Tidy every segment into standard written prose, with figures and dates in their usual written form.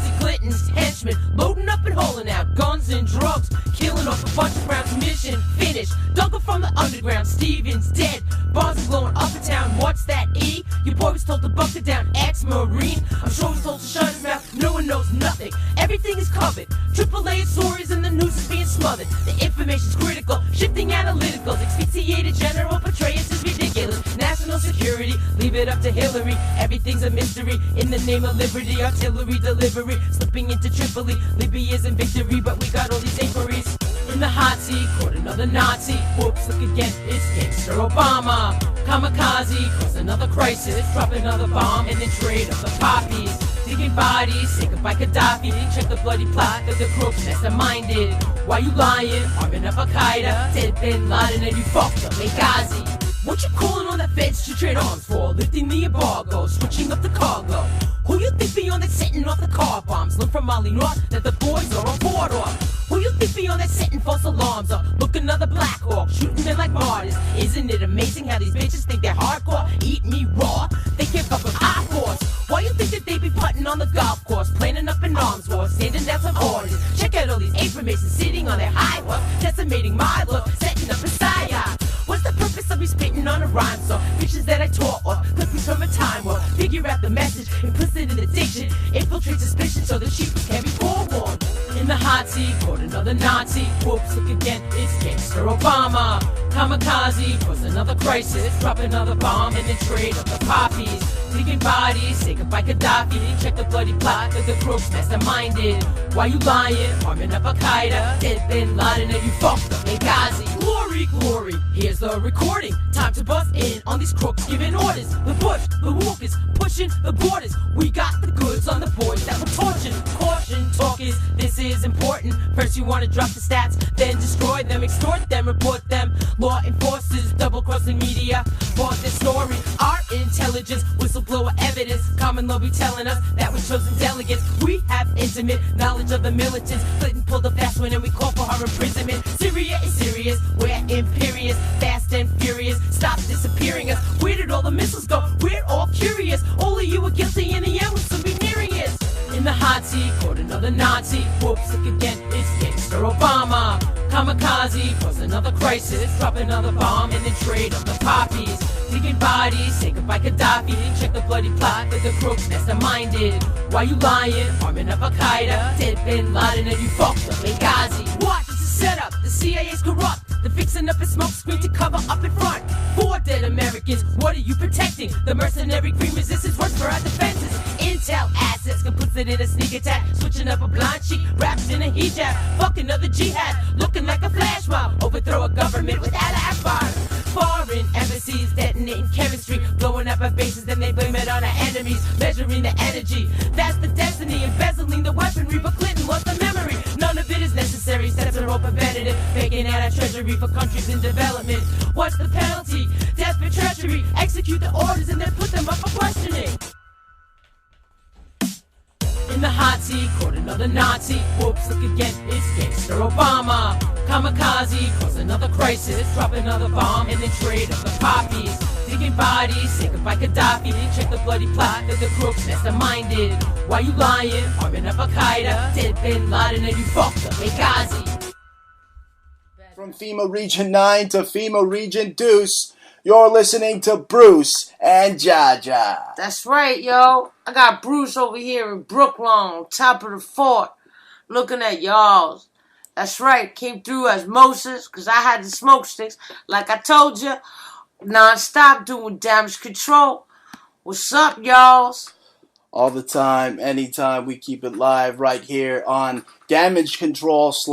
Chelsea Clinton's henchmen, loading up and hauling out guns and drugs, killing off a bunch of rounds. Mission finished. Dunker from the underground, Steven's dead. Bombs are blowing up in town. What's that, E? Your boy was told to bunker down, ex-Marine. I'm sure he was told to shut his mouth. No one knows nothing. Everything is covered. AAA stories and the news is being smothered. The information's critical, shifting analyticals. Asphyxiated general portrayals is ridiculous. National security, leave it up to Hillary. Everything's a mystery. In the name of liberty, artillery delivery. Slipping into Tripoli, Libya's in victory, but we got all these inquiries. In the hot seat, caught another Nazi. Whoops, look again, it's Gangster Obama. Kamikaze, cause another crisis. Drop another bomb and then trade of the poppies. Digging bodies, say goodbye Gaddafi. Check the bloody plot that the crooks masterminded. Why you lying? Arming up Al-Qaeda. Dead Bin Laden and you fucked up Benghazi. What you calling on the feds to trade arms for? Lifting the embargo, switching up the cargo. Who you think beyond that setting off the car bombs? Learn from Molly North that the boys are on board off. Who you think beyond that setting false alarms up? Look, another Black Hawk, shooting men like martyrs. Isn't it amazing how these bitches think they're hardcore? Eat me raw, they can't fuck with our force. Why you think that they be putting on the golf course? Planning up an arms war, standing down some orders. Check out all these information sitting on their high horse, decimating my look, setting up a psyop. What's the purpose of me spitting on a rhyme song? Pictures that I tore off, clippings from a time warp. Figure out the message, implicit in the diction. Infiltrate suspicion so the sheep can be forewarned. In the hot seat, caught another Nazi. Whoops, look again, it's Gangster Obama. Kamikaze, cause another crisis. Drop another bomb and then trade of the poppies. Digging bodies, say goodbye Gaddafi. Check the bloody plot that the crooks masterminded. Why you lying? Arming up Al-Qaeda. Dead Bin Laden and you fucked up Benghazi. Glory, glory, here's the recording. Time to bust in on these crooks giving orders. The Bush, the Wolf is pushing the borders. We got the goods on the boys that we're torching. Caution, talkers, this is important. First you wanna drop the stats, then destroy them, extort them, report them. Law enforcers, double-crossing media, bought this story. Our intelligence, whistleblower evidence. Common law be telling us that we're chosen delegates. We have intimate knowledge of the militants. Clinton pulled a fast one and we call for her imprisonment. Syria is serious, we're imperious, fast and furious. Stop disappearing us. Where did all the missiles go? We're all curious. Only you were guilty in the end with some big myriads. In the hot seat, caught another Nazi. Whoops, look again, it's Gangster Obama. Kamikaze, cause another crisis. Drop another bomb and then trade of the poppies. Digging bodies, say goodbye Gaddafi. Check the bloody plot that the crooks masterminded. Why you lying? Arming up Al-Qaeda. Dead Bin Laden and you fucked up Benghazi. Watch, it's a setup, the CIA's corrupt. They're fixing up a smoke screen to cover up in front. 4 dead Americans, what are you protecting? The mercenary green resistance works for our defenses. Intel assets, complicit in a sneak attack. Switching up a blind sheet, wrapped in a hijab. Fuck another jihad, looking like a flash mob. Overthrow a government without an Akbar. Foreign embassies detonating chemistry. Blowing up our bases, then they blame it on our enemies. Measuring the energy, that's the destiny. Embezzling the weaponry, but Clinton lost the memory. None of it is necessary, steps are all preventative. Faking out our treasury for countries in development. What's the penalty? Death for treachery. Execute the orders and then put them up for questioning. In the hot seat, caught another Nazi. Whoops, look again, it's Gangster Obama. Kamikaze, cause another crisis. Drop another bomb and then trade of the poppies. Digging bodies, say goodbye Gaddafi. Check the bloody plot that the crooks masterminded. Why you lying? Arming up Al-Qaeda. Dead Bin Laden and you fucked up Benghazi. From FEMA Region 9 to FEMA Region Deuce, you're listening to Bruce and Jah Jah. That's right, yo. I got Bruce over here in Brooklyn, on top of the fort, looking at y'all. That's right, came through as Moses, because I had the smoke sticks. Like I told you, non-stop doing damage control. What's up, y'all? All the time, anytime, we keep it live right here on Damage Control /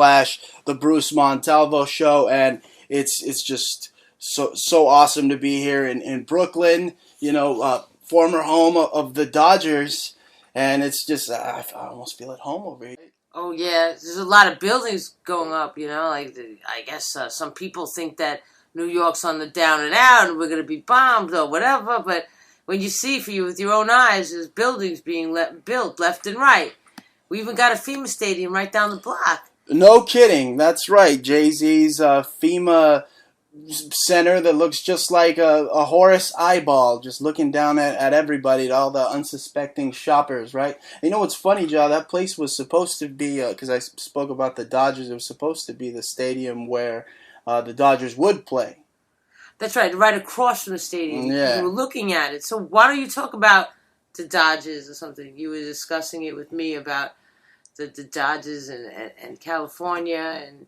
the Bruce Montalvo Show, and it's just so awesome to be here in Brooklyn, you know, former home of the Dodgers, and it's just, I almost feel at home over here. Oh, yeah, there's a lot of buildings going up, you know, like, I guess some people think that New York's on the down and out, and we're going to be bombed or whatever, but when you see for you with your own eyes, there's buildings being built left and right. We even got a FEMA stadium right down the block. No kidding, that's right, Jay-Z's FEMA center that looks just like a Horus eyeball, just looking down at everybody, at all the unsuspecting shoppers, right? You know what's funny, Joe? That place was supposed to be, because I spoke about the Dodgers, it was supposed to be the stadium where the Dodgers would play. That's right across from the stadium. Yeah. You were looking at it. So why don't you talk about the Dodgers or something? You were discussing it with me about the Dodgers and California, and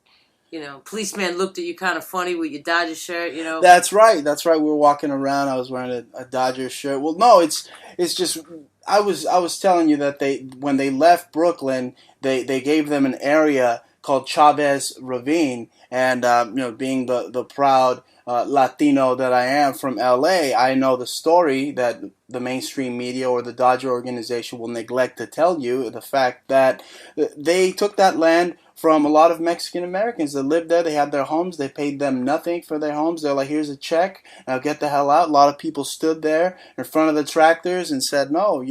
policeman looked at you kind of funny with your Dodgers shirt. That's right. We were walking around. I was wearing a Dodgers shirt. Well, no, it's just I was telling you that when they left Brooklyn, they gave them an area called Chavez Ravine, and being the proud Latino that I am from LA, I know the story that the mainstream media or the Dodger organization will neglect to tell you, the fact that they took that land from a lot of Mexican Americans that lived there. They had their homes. They paid them nothing for their homes. They're like, here's a check. Now get the hell out. A lot of people stood there in front of the tractors and said, no,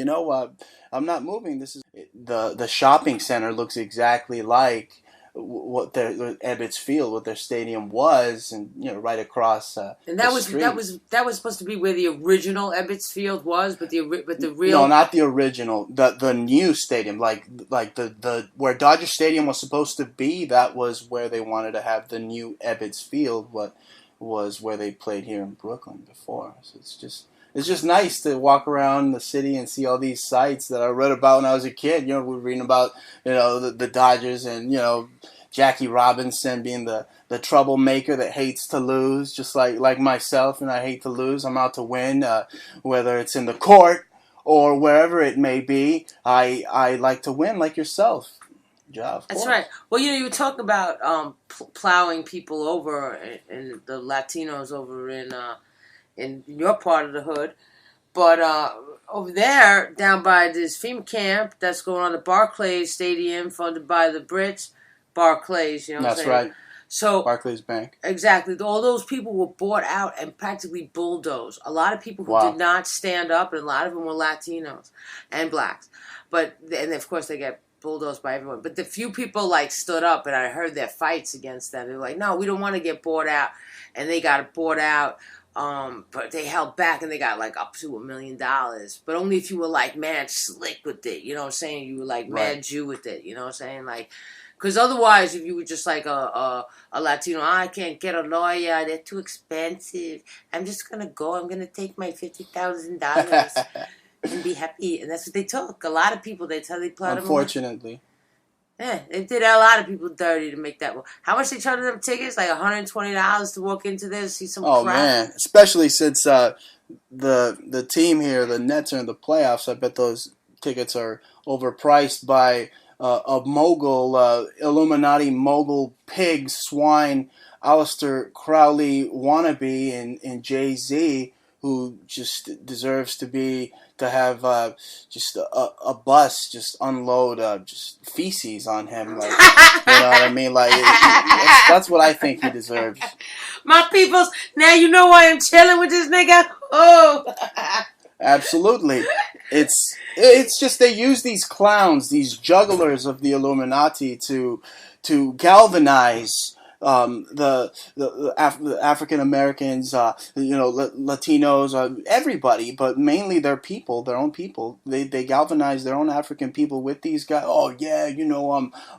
I'm not moving. This is the shopping center looks exactly like what their Ebbets Field, what their stadium was, and right across and that the was street. that was supposed to be where the original Ebbets Field was, but the real no, not the original, the new stadium, like the where Dodger Stadium was supposed to be. That was where they wanted to have the new Ebbets Field. What was where they played here in Brooklyn before. So it's just nice to walk around the city and see all these sites that I read about when I was a kid. We were reading about the Dodgers and Jackie Robinson being the troublemaker that hates to lose, just like myself, and I hate to lose. I'm out to win, whether it's in the court or wherever it may be. I like to win, like yourself. Yeah, that's right. Well, you were talking about plowing people over, and the Latinos over in your part of the hood, but over there, down by this FEMA camp that's going on, the Barclays Stadium, funded by the Brits, Barclays, That's right. So Barclays Bank. Exactly. All those people were bought out and practically bulldozed. A lot of people who did not stand up, and a lot of them were Latinos and blacks. And of course they get bulldozed by everyone. But the few people stood up, and I heard their fights against them. They were like, no, we don't want to get bought out. And they got bought out. But they held back, and they got up to $1 million. But only if you were mad slick with it. You know what I'm saying? You were mad Jew with it. You know what I'm saying? Because otherwise, if you were just a Latino, I can't get a lawyer, they're too expensive. I'm just going to go. I'm going to take my $50,000 and be happy. And that's what they took. A lot of people, that's how they plotted. Unfortunately. Yeah, they did a lot of people dirty to make that. How much they charged them tickets? $120 to walk into there, see some crap. Man, especially since the team here, the Nets, are in the playoffs. I bet those tickets are overpriced by a mogul, Illuminati mogul, pig, swine, Aleister Crowley wannabe in Jay-Z, who just deserves to have just a bus just unload just feces on him, you know what I mean? That's what I think he deserves. My peoples, now you know why I'm chilling with this nigga. Oh. Absolutely. It's just they use these clowns, these jugglers of the Illuminati to galvanize the African Americans, Latinos, everybody, but mainly their people, their own people. They galvanize their own African people with these guys. Oh yeah,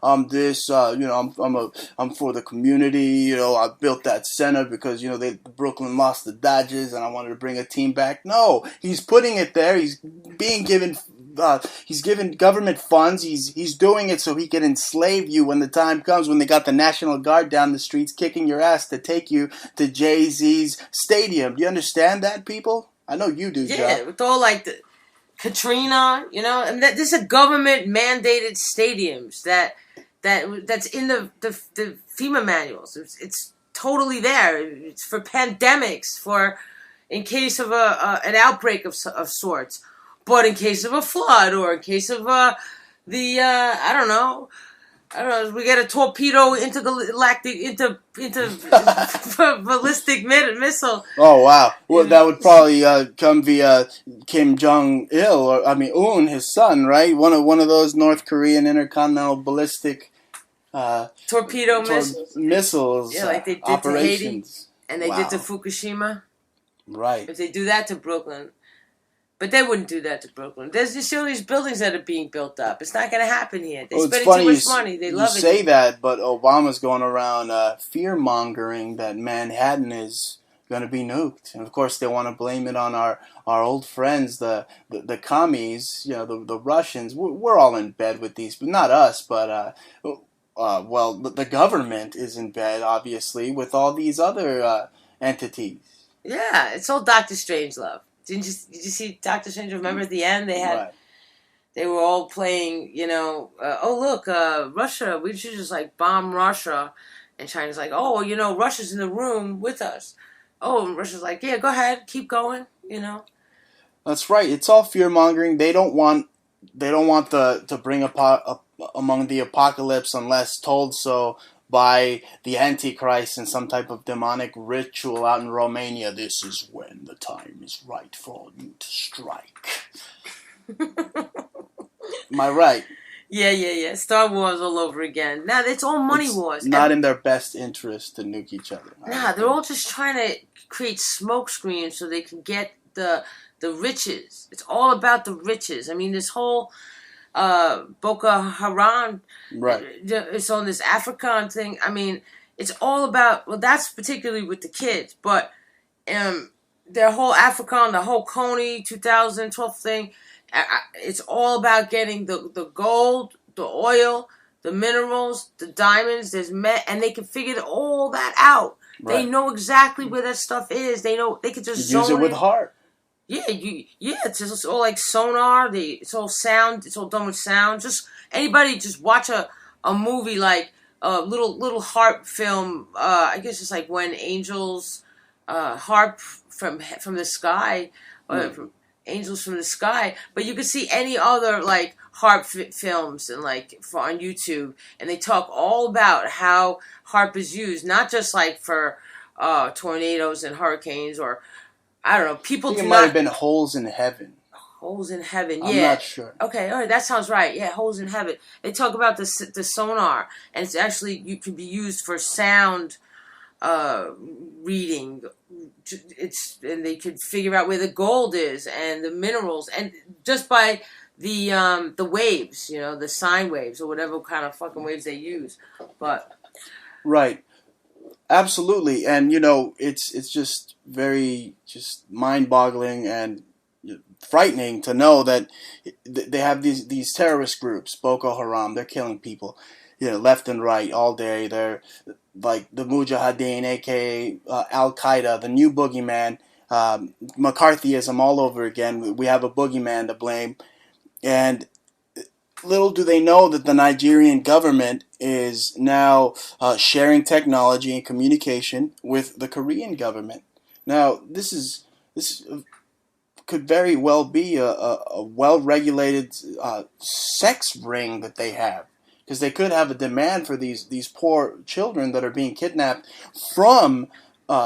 I'm this, I'm for the community. I built that center because Brooklyn lost the Dodgers and I wanted to bring a team back. No, he's putting it there. He's being given. He's given government funds. He's doing it so he can enslave you when the time comes, when they got the National Guard down the streets kicking your ass to take you to Jay-Z's stadium. Do you understand that, people? I know you do, yeah, Joe. With all the Katrina, and this is a government mandated stadiums that's in the FEMA manuals. It's totally there. It's for pandemics, for in case of an outbreak of sorts. But in case of a flood, or in case of I don't know, we get a torpedo into ballistic missile. Oh wow! Well, that would probably come via Kim Jong-il, or Un, his son, right? One of those North Korean intercontinental ballistic torpedo missiles. Yeah, like they did operations. And they did to Fukushima. Right. If they do that to Brooklyn. But they wouldn't do that to Brooklyn. There's just all these buildings that are being built up. It's not going to happen here. They're spending too much money. They love it. You say that, but Obama's going around fear-mongering that Manhattan is going to be nuked. And, of course, they want to blame it on our old friends, the commies, the Russians. We're all in bed with these, but not us, but, the government is in bed, obviously, with all these other entities. Yeah, it's all Dr. Strangelove. Did you see Doctor Strange? Remember at the end they were all playing, Russia, we should just bomb Russia. And China's like, oh, Russia's in the room with us. Oh, and Russia's like, yeah, go ahead, keep going, That's right. It's all fear mongering. They don't want to bring among the apocalypse unless told so by the Antichrist in some type of demonic ritual out in Romania. This is when the time is right for you to strike. Am I right? Yeah. Star Wars all over again. Now, it's all money wars. Not in their best interest to nuke each other. Nah, they're all just trying to create smoke screens so they can get the riches. It's all about the riches. I mean, this whole Boko Haram, right? It's on this African thing. I mean, it's all about. Well, that's particularly with the kids, but their whole African, the whole Coney 2012 thing. It's all about getting the gold, the oil, the minerals, the diamonds. And they can figure all that out. Right. They know exactly where that stuff is. They know they could just use it with heart. Yeah, it's all like sonar. It's all sound. It's all done with sound. Just anybody just watch a movie like a little harp film. I guess it's like when angels harp from the sky, from Angels from the Sky. But you could see any other like harp films and on YouTube, and they talk all about how harp is used, not just like for tornadoes and hurricanes or. I don't know. People do not. It might have been Holes in Heaven. Holes in Heaven. Yeah. I'm not sure. Okay. All right. That sounds right. Yeah. Holes in Heaven. They talk about the sonar, and it's actually you can be used for sound reading. And they could figure out where the gold is and the minerals, and just by the waves, the sine waves or whatever kind of fucking waves they use. But right. Absolutely, and it's just very mind-boggling and frightening to know that they have these terrorist groups, Boko Haram. They're killing people, left and right all day. They're like the Mujahideen, aka Al Qaeda, the new boogeyman, McCarthyism all over again. We have a boogeyman to blame, and little do they know that the Nigerian government is now sharing technology and communication with the Korean government. Now, this could very well be a well-regulated sex ring that they have, because they could have a demand for these poor children that are being kidnapped from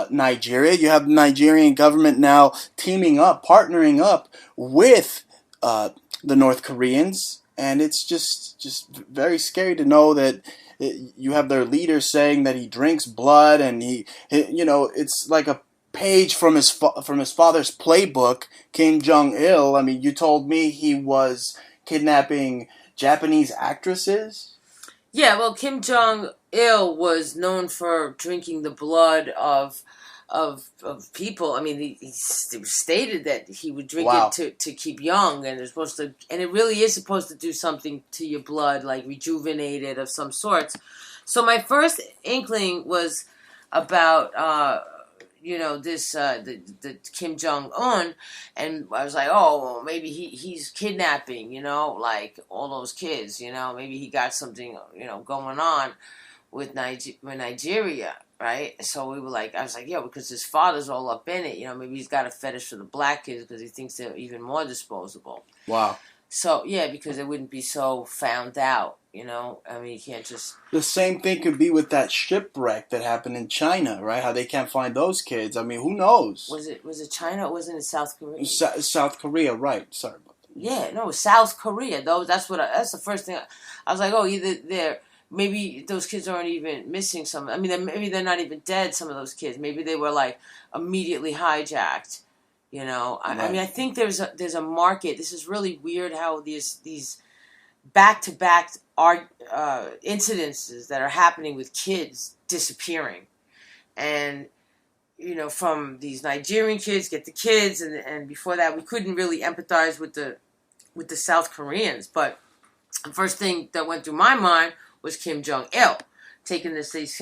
Nigeria. You have the Nigerian government now partnering up with the North Koreans. And it's just very scary to know that you have their leader saying that he drinks blood, and it's like a page from his father's playbook, Kim Jong-il. I mean, you told me he was kidnapping Japanese actresses. Yeah, well, Kim Jong-il was known for drinking the blood of people. I mean, he stated that he would drink it to keep young, and it really is supposed to do something to your blood, like rejuvenate it of some sorts. So my first inkling was about the Kim Jong-un, and I was like, oh, well, maybe he's kidnapping, like all those kids, maybe he got something, going on with Nigeria. Right, so I was like, yeah, because his father's all up in it. Maybe he's got a fetish for the black kids because he thinks they're even more disposable. Wow. So yeah, because it wouldn't be so found out. I mean, you can't just. The same thing could be with that shipwreck that happened in China, right? How they can't find those kids. I mean, who knows? Was it China or wasn't it South Korea? South Korea, right? Sorry about that. Yeah, no, South Korea though. That's the first thing I was like, oh, either maybe those kids aren't even missing some. I mean, maybe they're not even dead. Some of those kids, maybe they were like immediately hijacked. You know, I mean, I think there's a market. This is really weird how these back to back incidences that are happening with kids disappearing, and you know, from these Nigerian kids get the kids, and before that we couldn't really empathize with the South Koreans, but the first thing that went through my mind was Kim Jong-il taking these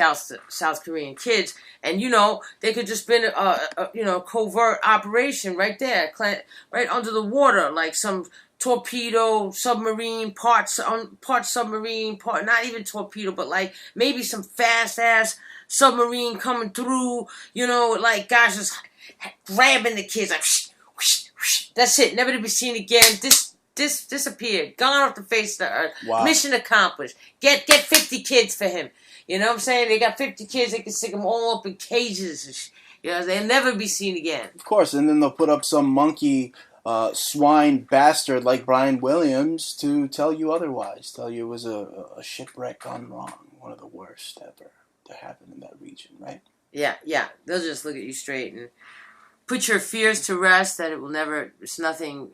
South Korean kids, and you know, they could just been a covert operation right there, right under the water, like some torpedo submarine part submarine part, not even torpedo, but like maybe some fast ass submarine coming through, you know, like guys just grabbing the kids like that's it, never to be seen again. Disappeared, gone off the face of the earth. Wow. Mission accomplished. Get 50 kids for him. You know what I'm saying? They got 50 kids. They can stick them all up in cages. You know, they'll never be seen again. Of course, and then they'll put up some monkey, swine bastard like Brian Williams to tell you otherwise. Tell you it was a shipwreck gone wrong. One of the worst ever to happen in that region, right? Yeah. They'll just look at you straight and put your fears to rest that it will never, it's nothing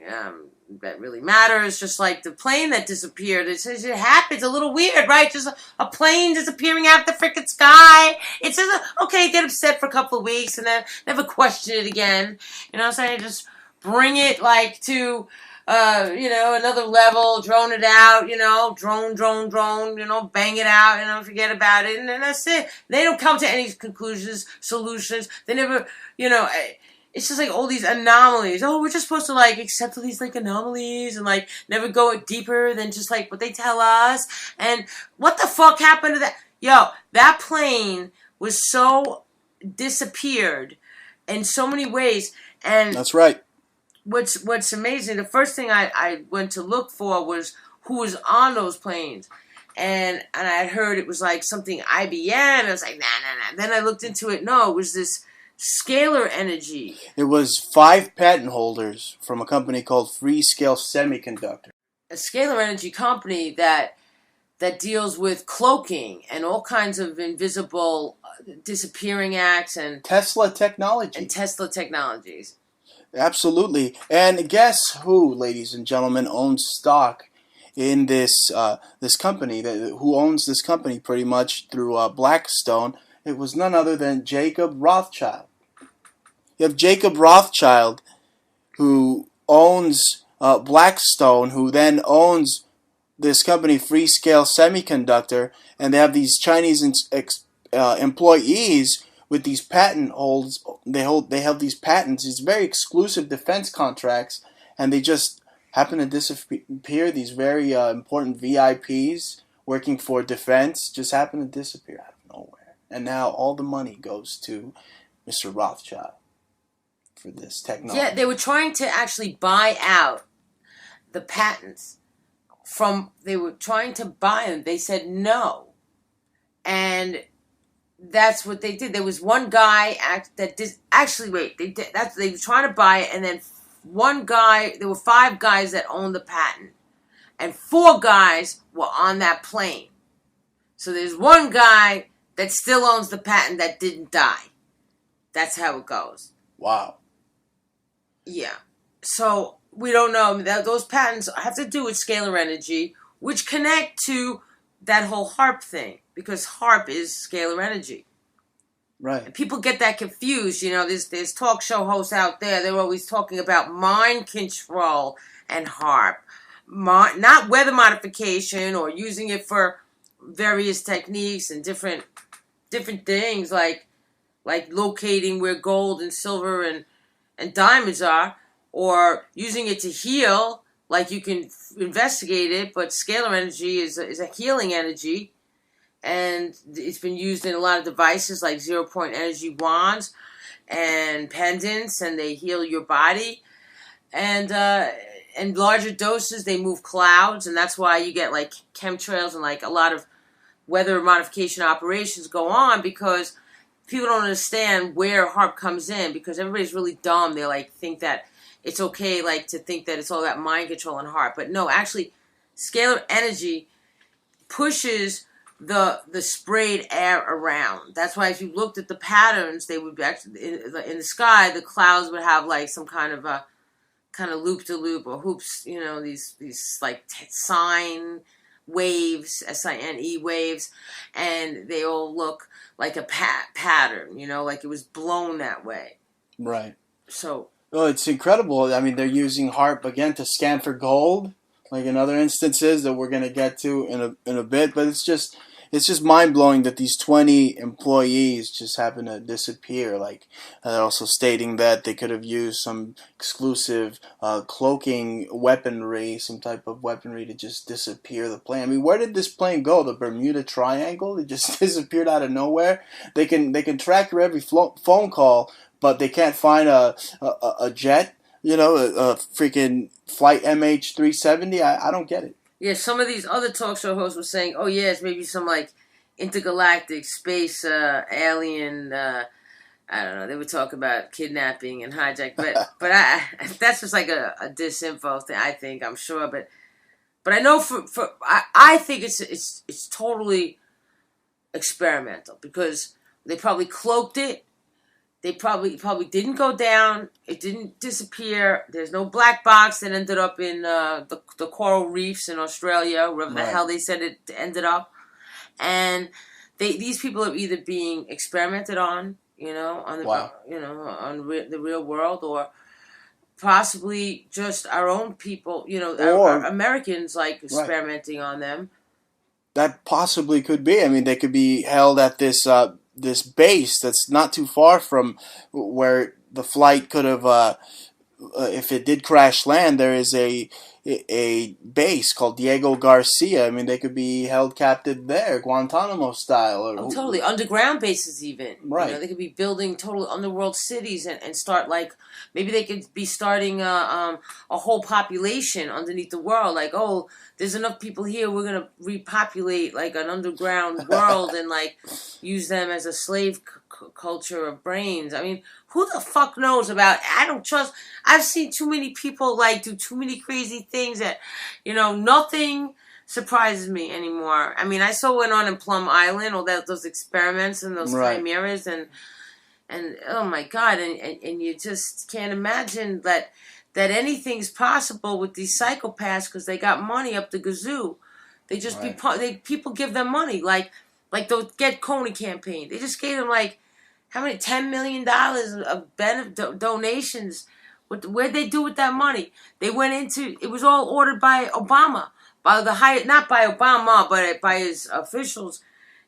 that really matters. Just like the plane that disappeared. It says it happens. A little weird, right? Just a plane disappearing out of the freaking sky. It's just, okay, get upset for a couple of weeks and then never question it again. You know what I'm saying? Just bring it like to, another level, drone it out, drone, bang it out, forget about it. And then that's it. They don't come to any conclusions, solutions. They never, it's just like all these anomalies. Oh, we're just supposed to like accept all these like anomalies and like never go deeper than just like what they tell us. And what the fuck happened to that? Yo, that plane was so disappeared in so many ways. And that's right. What's amazing, the first thing I went to look for was who was on those planes. And I had heard it was like something IBM. I was like, nah. Then I looked into it. No, it was this scalar energy. It was 5 patent holders from a company called Freescale Semiconductor. A scalar energy company that deals with cloaking and all kinds of invisible disappearing acts and Tesla technology. And Tesla technologies. Absolutely. And guess who, ladies and gentlemen, owns stock in this company? Who owns this company pretty much through Blackstone? It was none other than Jacob Rothschild. You have Jacob Rothschild, who owns Blackstone, who then owns this company, Freescale Semiconductor, and they have these Chinese employees with these patent holds. They have these patents, these very exclusive defense contracts, and they just happen to disappear. These very important VIPs working for defense just happen to disappear out of nowhere. And now all the money goes to Mr. Rothschild for this technology. Yeah, they were trying to actually buy out the patents they were trying to buy them. They said no. And that's what they did. There was one guy they were trying to buy it, and then there were 5 guys that owned the patent. And 4 guys were on that plane. So there's one guy that still owns the patent that didn't die. That's how it goes. Wow. Yeah. So we don't know. Those patents have to do with scalar energy, which connect to that whole HARP thing, because HARP is scalar energy. Right. And people get that confused. There's talk show hosts out there. They're always talking about mind control and HARP. Not weather modification or using it for various techniques and different things like locating where gold and silver and diamonds are, or using it to heal, like you can investigate it, but scalar energy is a healing energy, and it's been used in a lot of devices like 0-point energy wands and pendants, and they heal your body, and larger doses, they move clouds, and that's why you get like chemtrails and like a lot of weather modification operations go on, because people don't understand where HARP comes in, because everybody's really dumb. They like think that it's okay like to think that it's all about mind control and HARP. But no, actually, scalar energy pushes the sprayed air around. That's why if you looked at the patterns, they would be actually in the sky. The clouds would have like some kind of a loop to loop or hoops. These like sine waves, SINE waves, and they all look like a pattern. Like it was blown that way. Right. So. Oh, it's incredible. I mean, they're using HARP again to scan for gold, like in other instances that we're going to get to in a bit. But it's just mind blowing that these 20 employees just happen to disappear. Like they're also stating that they could have used some exclusive cloaking weaponry, some type of weaponry to just disappear the plane. I mean, where did this plane go? The Bermuda Triangle? It just disappeared out of nowhere. They can track your every phone call, but they can't find a jet. A freaking flight MH370. I don't get it. Yeah, some of these other talk show hosts were saying, "Oh yeah, it's maybe some like intergalactic space alien." I don't know. They would talk about kidnapping and hijack, but that's just like a disinfo thing. I think I'm sure, but I know I think it's totally experimental because they probably cloaked it. They probably didn't go down. It didn't disappear. There's no black box that ended up in the coral reefs in Australia, wherever the hell they said it ended up. And these people are either being experimented on, on the real world, or possibly just our own people, our Americans like experimenting on them. That possibly could be. I mean, they could be held at this base that's not too far from where the flight could have. If it did crash land, there is a base called Diego Garcia. I mean, they could be held captive there, Guantanamo style. Totally. Underground bases even. Right. They could be building total underworld cities and start like, maybe they could be starting a whole population underneath the world. Like, oh, there's enough people here, we're going to repopulate like an underground world and like use them as a slave culture of brains. I mean, who the fuck knows about? I don't trust. I've seen too many people like do too many crazy things that, nothing surprises me anymore. I mean, I saw what went on in Plum Island, all those experiments and those chimeras, and oh my God, and you just can't imagine that anything's possible with these psychopaths because they got money up the gazoo. They just people give them money like the Get Coney campaign. They just gave them like how many $10 million of donations. Where'd they do with that money? They went into it was all ordered by Obama, not by Obama, but by his officials,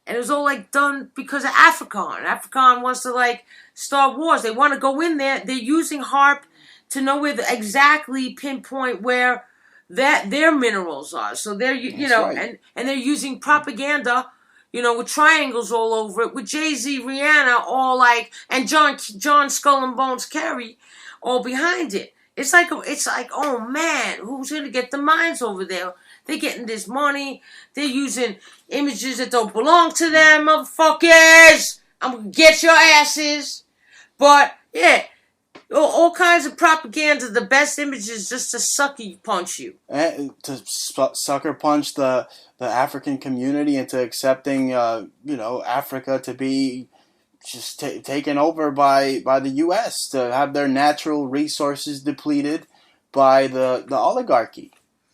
and it was all like done because of African. African wants to like start wars. They want to go in there. They're using HARP to know exactly pinpoint where their minerals are. So they're and they're using propaganda. With triangles all over it, with Jay-Z, Rihanna, all like, and John Skull and Bones Kerry, all behind it. It's like, oh man, who's gonna get the mines over there? They're getting this money. They're using images that don't belong to them, motherfuckers. I'm gonna get your asses. But yeah, all kinds of propaganda. The best images just to sucker punch you. And to sucker punch the African community into accepting, Africa to be just taken over by the U.S., to have their natural resources depleted by the oligarchy.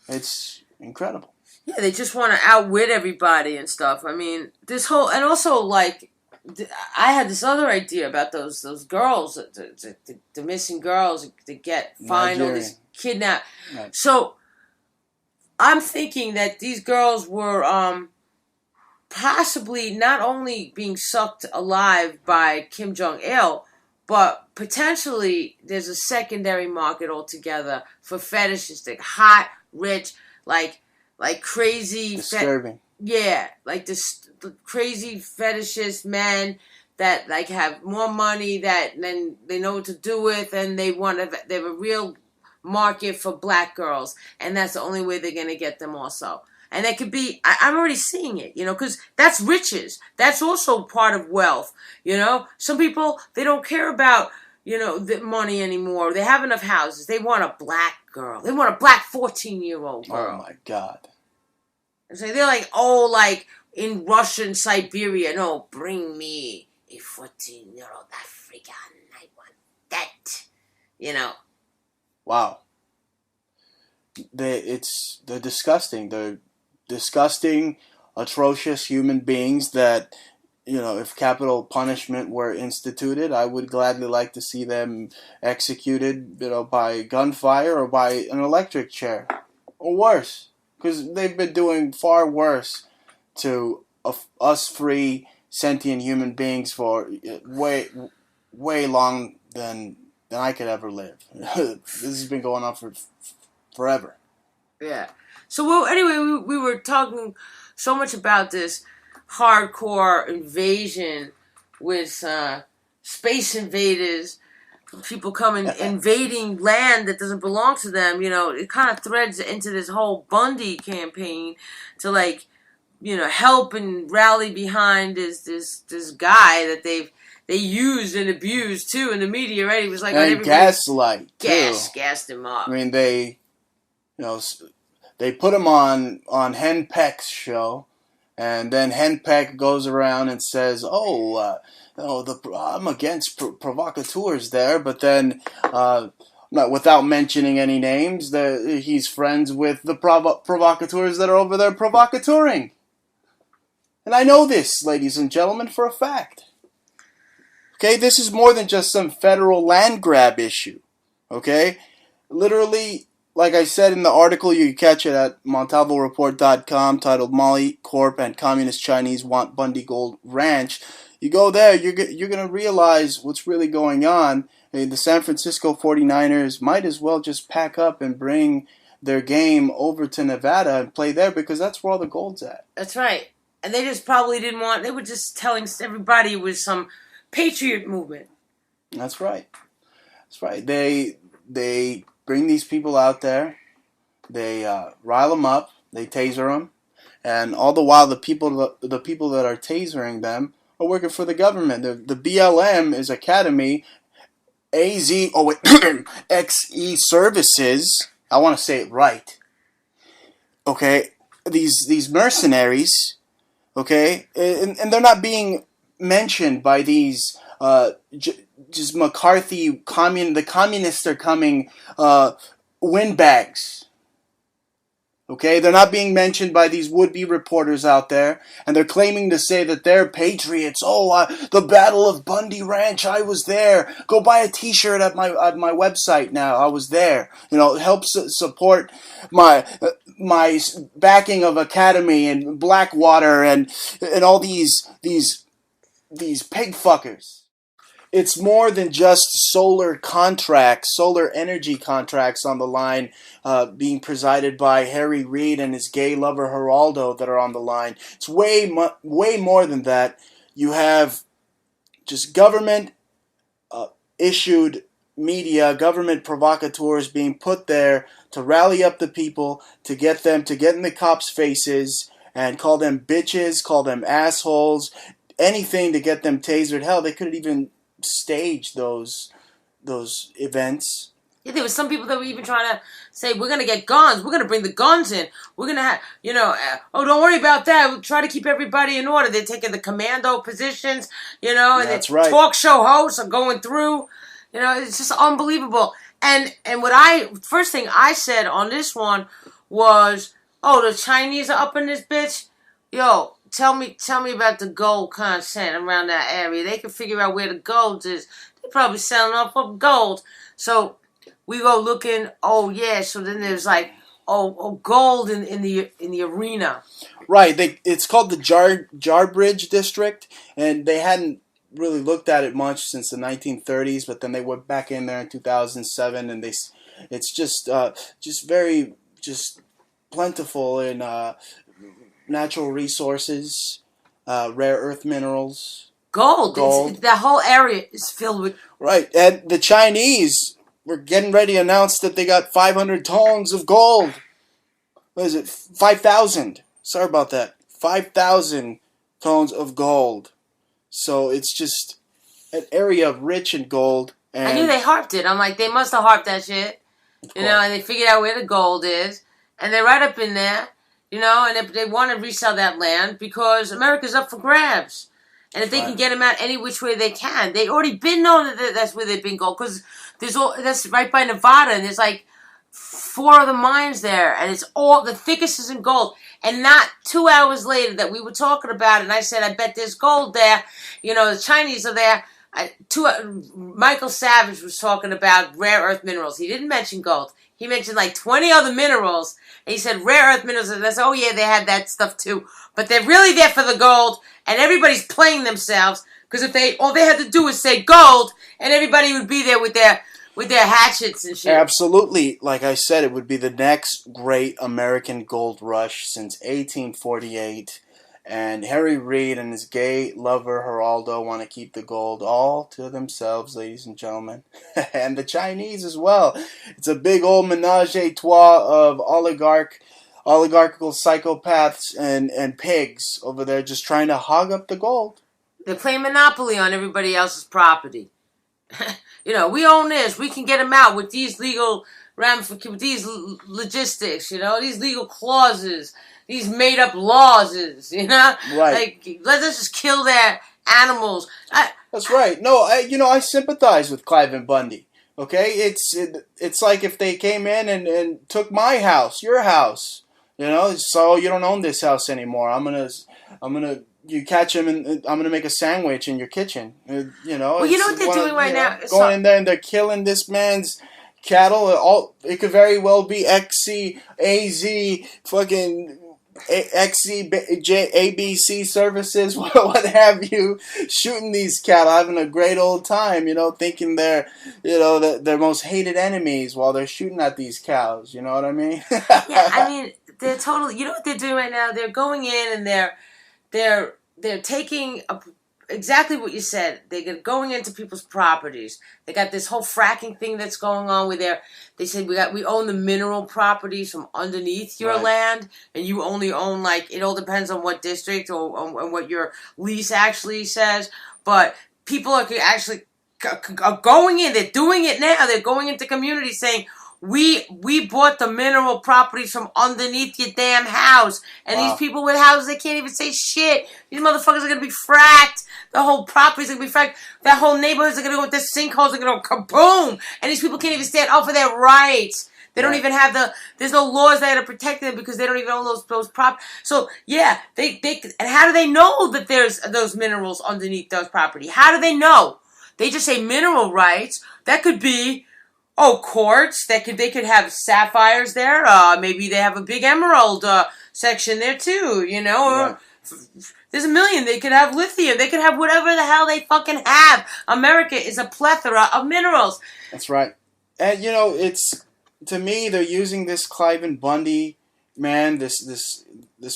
It's incredible. Yeah, they just want to outwit everybody and stuff. I mean, this whole, and also like, I had this other idea about those girls, the missing girls that get fined or this kidnapped. Right. So I'm thinking that these girls were possibly not only being sucked alive by Kim Jong-il, but potentially there's a secondary market altogether for fetishistic, hot, rich, like crazy, disturbing. Like this crazy fetishist men that like have more money that then they know what to do with, and they have a real market for black girls, and that's the only way they're gonna get them also. And that could be, I'm already seeing it, because that's riches. That's also part of wealth, Some people, they don't care about, the money anymore. They have enough houses. They want a black girl. They want a black 14-year-old girl. Oh my God. So they're like, oh, like in Russian Siberia. No, bring me a 14-year-old African. I want that. You know. Wow. They're disgusting. They're disgusting, atrocious human beings that, if capital punishment were instituted, I would gladly like to see them executed, by gunfire or by an electric chair, or worse, because they've been doing far worse to us free sentient human beings for way long than I could ever live. This has been going on for forever. Yeah. So anyway, we were talking so much about this hardcore invasion with space invaders, people coming invading land that doesn't belong to them. It kind of threads into this whole Bundy campaign to help and rally behind this guy that they used and abused too in the media. Right? He was like, and gaslight too. Gassed him up. I mean, they put him on Hen Peck's show, and then Hen Peck goes around and says, I'm against provocateurs there, but then, without mentioning any names, he's friends with the provocateurs that are over there provocateuring. And I know this, ladies and gentlemen, for a fact. Okay, this is more than just some federal land grab issue. Okay? Literally, like I said in the article, you can catch it at MontalvoReport.com, titled Molly Corp and Communist Chinese Want Bundy Gold Ranch. You go there, you're going to realize what's really going on. I mean, the San Francisco 49ers might as well just pack up and bring their game over to Nevada and play there, because that's where all the gold's at. That's right. And they just probably didn't want, they were just telling everybody it was some patriot movement. That's right. That's right. They bring these people out there, they rile them up, they taser them, and all the while the people that are tasering them are working for the government. The BLM is Academy, XE Services. I want to say it right. Okay, these mercenaries. Okay, and they're not being mentioned by these just McCarthy the communists are coming windbags. Okay, they're not being mentioned by these would-be reporters out there, and they're claiming to say that they're patriots. The Battle of Bundy Ranch, I was there. Go buy a T-shirt at my website now. I was there. Help support my backing of Academy and Blackwater and all these pig fuckers. It's more than just solar energy contracts on the line, being presided by Harry Reid and his gay lover Geraldo that are on the line. It's way more than that. You have just government issued media, government provocateurs being put there to rally up the people, to get in the cops' faces and call them bitches, call them assholes, anything to get them tasered. Hell, they could have even stage those events. Yeah, there was some people that were even trying to say, we're going to get guns. We're going to bring the guns in. We're going to have, don't worry about that. We'll try to keep everybody in order. They're taking the commando positions, and that's right. Talk show hosts are going through. It's just unbelievable. And first thing I said on this one was, the Chinese are up in this bitch. Yo, Tell me about the gold content around that area. They can figure out where the gold is. They're probably selling off of gold. So we go looking. Oh yeah. So then there's gold in the arena. Right. It's called the Jarbidge district, and they hadn't really looked at it much since the 1930s. But then they went back in there in 2007, and it's just very plentiful in natural resources, rare earth minerals. Gold. The whole area is filled with... Right, and the Chinese were getting ready to announce that they got 500 tons of gold. What is it? 5,000. Sorry about that. 5,000 tons of gold. So it's just an area rich in gold. And I knew they harped it. I'm like, they must have harped that shit. And they figured out where the gold is. And they're right up in there. And if they want to resell that land because America's up for grabs. And if they can get them out any which way they can, they already been known that that's where they've been gold because that's right by Nevada, and there's like 4 other mines there, and it's all the thickest is in gold. And not 2 hours later that we were talking about it, and I said, I bet there's gold there. The Chinese are there. Michael Savage was talking about rare earth minerals. He didn't mention gold. He mentioned like 20 other minerals. And he said rare earth minerals. And I said, oh yeah, they had that stuff too. But they're really there for the gold. And everybody's playing themselves. Because if all they had to do was say gold, and everybody would be there with their hatchets and shit. Absolutely. Like I said, it would be the next great American gold rush since 1848. And Harry Reid and his gay lover Geraldo want to keep the gold all to themselves, ladies and gentlemen. And the Chinese as well. It's a big old menage a trois of oligarchical psychopaths and pigs over there just trying to hog up the gold. They're playing Monopoly on everybody else's property. We own this. We can get them out with these legal ramifications, these logistics, these legal clauses. These made-up laws, Right. Like, let's just kill their animals. That's right. No, I sympathize with Clive and Bundy. Okay, it's like if they came in and took my house, your house. So you don't own this house anymore. You catch him and I'm gonna make a sandwich in your kitchen. Well, you know what they're doing right now? Going in there and they're killing this man's cattle. It could very well be XC, AZ, fucking XC, ABC services, what have you, shooting these cattle, having a great old time, thinking they're, their most hated enemies while they're shooting at these cows. You know what I mean? Yeah, I mean, they're totally, what they're doing right now? They're going in and they're taking exactly what you said. They're going into people's properties. They got this whole fracking thing that's going on where they said we own the mineral properties from underneath your land, and you only own it all depends on what district or on what your lease actually says. But people are actually going in. They're doing it now. They're going into communities saying, We bought the mineral properties from underneath your damn house. And these people with houses, they can't even say shit. These motherfuckers are going to be fracked. The whole property's going to be fracked. That whole neighborhood's going to go with their sinkholes. Are going to go kaboom. And these people can't even stand up for their rights. They don't even have there's no laws that are protecting them because they don't even own those properties. So, yeah, and how do they know that there's those minerals underneath those property? How do they know? They just say mineral rights. That could be... quartz. They could have sapphires there. Maybe they have a big emerald section there too. Yeah. There's a million. They could have lithium. They could have whatever the hell they fucking have. America is a plethora of minerals. That's right. And it's, to me, they're using this Clive and Bundy man, this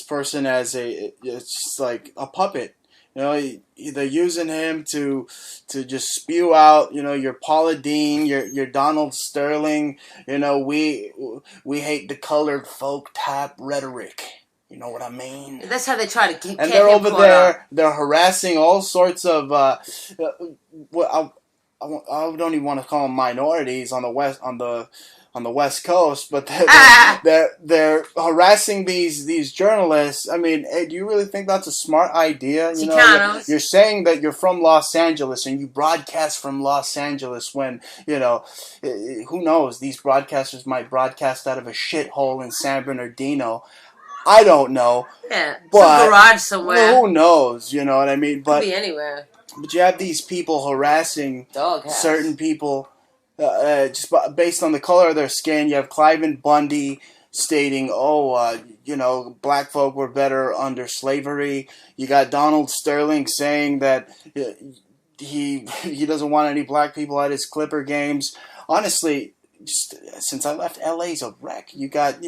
person as it's just like a puppet. They're using him to just spew out, your Paula Deen, your Donald Sterling, we hate the colored folk type rhetoric. You know what I mean? That's how they try to get. And they're over there. They're harassing all sorts of. I don't even want to call them minorities on the West Coast, but they're harassing these journalists. I mean, hey, do you really think that's a smart idea? You're saying that you're from Los Angeles and you broadcast from Los Angeles when, who knows? These broadcasters might broadcast out of a shithole in San Bernardino. I don't know. Yeah, some garage somewhere. Who knows? You know what I mean? Could be anywhere. But you have these people harassing certain people. Just based on the color of their skin. You have Clive and Bundy stating, black folk were better under slavery. You got Donald Sterling saying that he doesn't want any black people at his Clipper games. Honestly, just since I left, LA's a wreck. You got,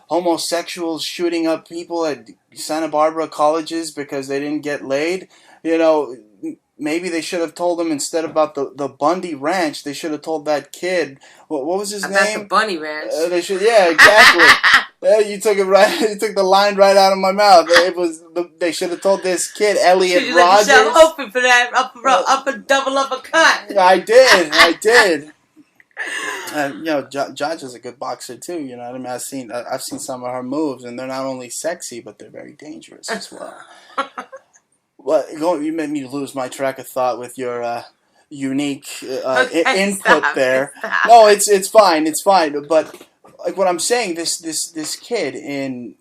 homosexuals shooting up people at Santa Barbara colleges because they didn't get laid. Maybe they should have told him instead about the Bundy Ranch. They should have told that kid. What was his name? About the Bunny Ranch. Yeah, exactly. You took it right. You took the line right out of my mouth. They should have told this kid, Elliot Rogers. You left yourself open for that up a double uppercut. I did. Jah Jah's a good boxer too. You know what I mean? I've seen some of her moves, and they're not only sexy, but they're very dangerous as well. Well, you made me lose my track of thought with your unique input there. Stop. No, it's fine, But like what I'm saying, this kid in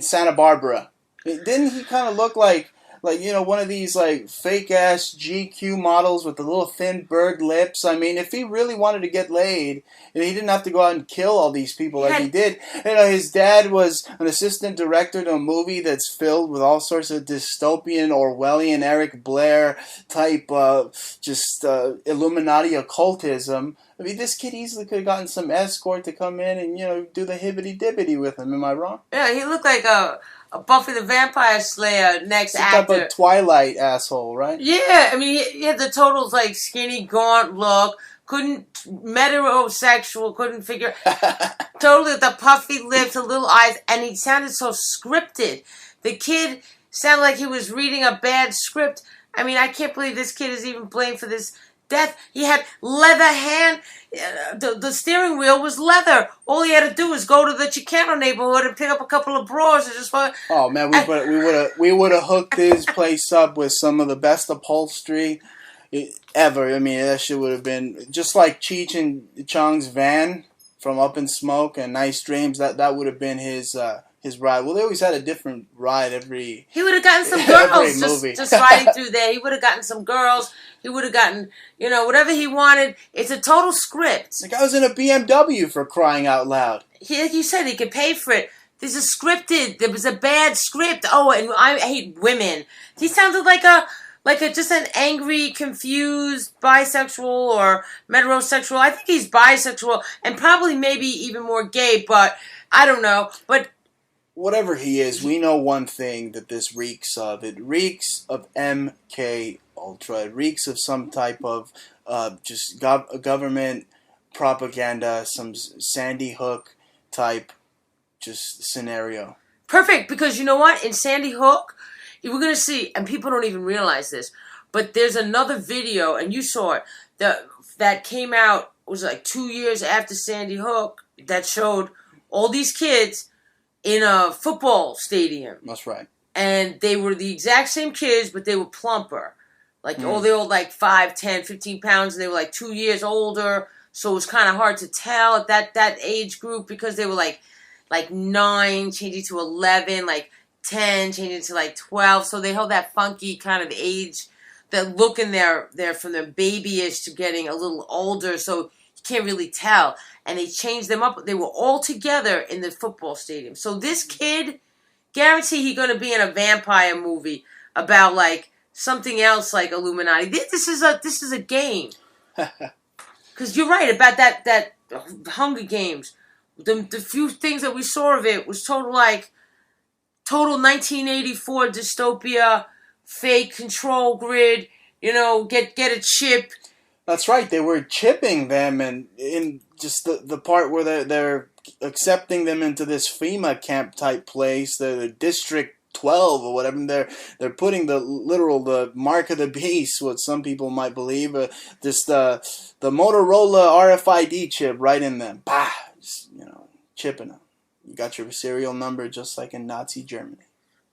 Santa Barbara, didn't he kind of look like one of these like fake ass GQ models with the little thin bird lips? I mean, if he really wanted to get laid, he didn't have to go out and kill all these people like he did. His dad was an assistant director to a movie that's filled with all sorts of dystopian Orwellian Eric Blair type Illuminati occultism. I mean, this kid easily could have gotten some escort to come in and do the hibbity dibbity with him. Am I wrong? Yeah, he looked like a Buffy the Vampire Slayer next Some actor. type of Twilight asshole, right? Yeah, I mean, he had the total like skinny, gaunt look. Heterosexual, couldn't figure. Totally with the puffy lips, the little eyes, and he sounded so scripted. The kid sounded like he was reading a bad script. I mean, I can't believe this kid is even blamed for this death. He had leather hand. The steering wheel was leather. All he had to do was go to the Chicano neighborhood and pick up a couple of bras and just. Oh man, we would have hooked this place up with some of the best upholstery ever. I mean, that shit would have been just like Cheech and Chong's van from Up in Smoke and Nice Dreams. That would have been his ride. Well, they always had a different ride every. He would have gotten some girls just riding through there. He would have gotten some girls. He would have gotten, whatever he wanted. It's a total script. The guy was in a BMW, for crying out loud. Like you said, he could pay for it. This is scripted. There was a bad script. Oh, and I hate women. He sounded like just an angry, confused bisexual or heterosexual. I think he's bisexual and probably maybe even more gay, but I don't know. But whatever he is, we know one thing that this reeks of. It reeks of MK Ultra. It reeks of some type of government propaganda, some Sandy Hook type just scenario. Perfect, because you know what? In Sandy Hook, we're going to see, and people don't even realize this, but there's another video, and you saw it, that came out, was like 2 years after Sandy Hook, that showed all these kids in a football stadium. That's right. And they were the exact same kids, but they were plumper. Like, they were like 5, 10, 15 pounds, and they were like 2 years older, so it was kind of hard to tell at that age group because they were like 9, changing to 11, like 10, changing to like 12, so they held that funky kind of age, that look in there from their babyish to getting a little older, so you can't really tell. And they changed them up. They were all together in the football stadium. So this kid, guarantee he's going to be in a vampire movie about like something else like Illuminati. This is a game. Because you're right about that Hunger Games. The few things that we saw of it was total 1984 dystopia, fake control grid, get a chip. That's right. They were chipping them, and in just the part where they're accepting them into this FEMA camp type place, the District 12 or whatever. They're putting the mark of the beast, what some people might believe, just the Motorola RFID chip right in them. Bah, just, chipping them. You got your serial number just like in Nazi Germany.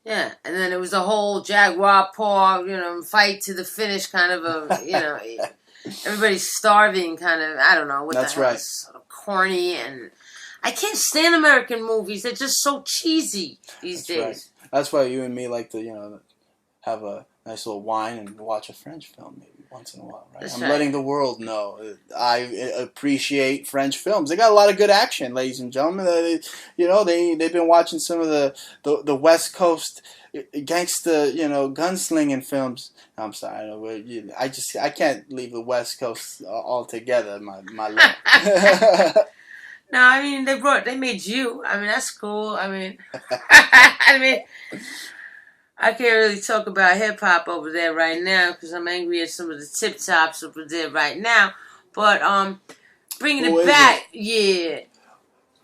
Yeah, and then it was the whole Jaguar paw, fight to the finish kind of a, everybody's starving kind of, I don't know what That's the hell. right. It's sort of corny, and I can't stand American movies. They're just so cheesy these days. Right. That's why you and me like to, have a nice little wine and watch a French film maybe once in a while, right? That's I'm right. letting the world know I appreciate French films. They got a lot of good action, ladies and gentlemen. They've been watching some of the West Coast gangsta, gunslinging films. I'm sorry, I can't leave the West Coast altogether, my love. No, I mean they made you. I mean that's cool. I mean, I can't really talk about hip hop over there right now because I'm angry at some of the tip tops over there right now. But bringing it back, yeah.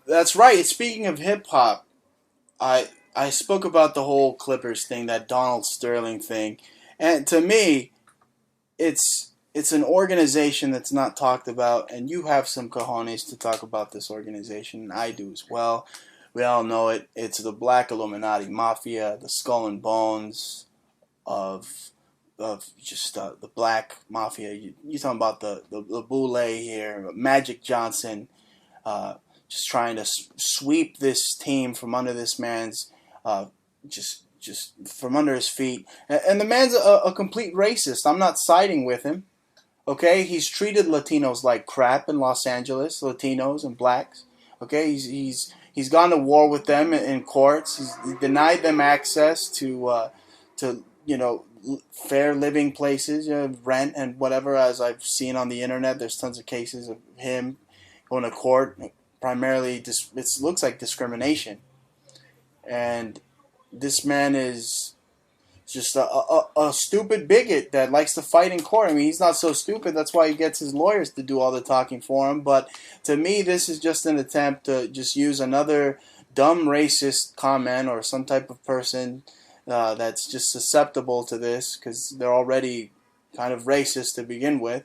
That's right. Speaking of hip hop, I spoke about the whole Clippers thing, that Donald Sterling thing, and to me, it's it's an organization that's not talked about, and you have some cojones to talk about this organization, and I do as well. We all know it. It's the Black Illuminati Mafia, the skull and bones of just the Black Mafia. You talking about the Boule here, Magic Johnson, just trying to sweep this team from under this man's just from under his feet. And the man's a complete racist. I'm not siding with him. Okay, he's treated Latinos like crap in Los Angeles, Latinos and blacks. Okay, he's gone to war with them in courts. He's denied them access to fair living places, rent and whatever. As I've seen on the internet, there's tons of cases of him going to court. Primarily, it looks like discrimination, and this man is just a stupid bigot that likes to fight in court. I mean, he's not so stupid. That's why he gets his lawyers to do all the talking for him. But to me, this is just an attempt to just use another dumb racist comment or some type of person that's just susceptible to this because they're already kind of racist to begin with.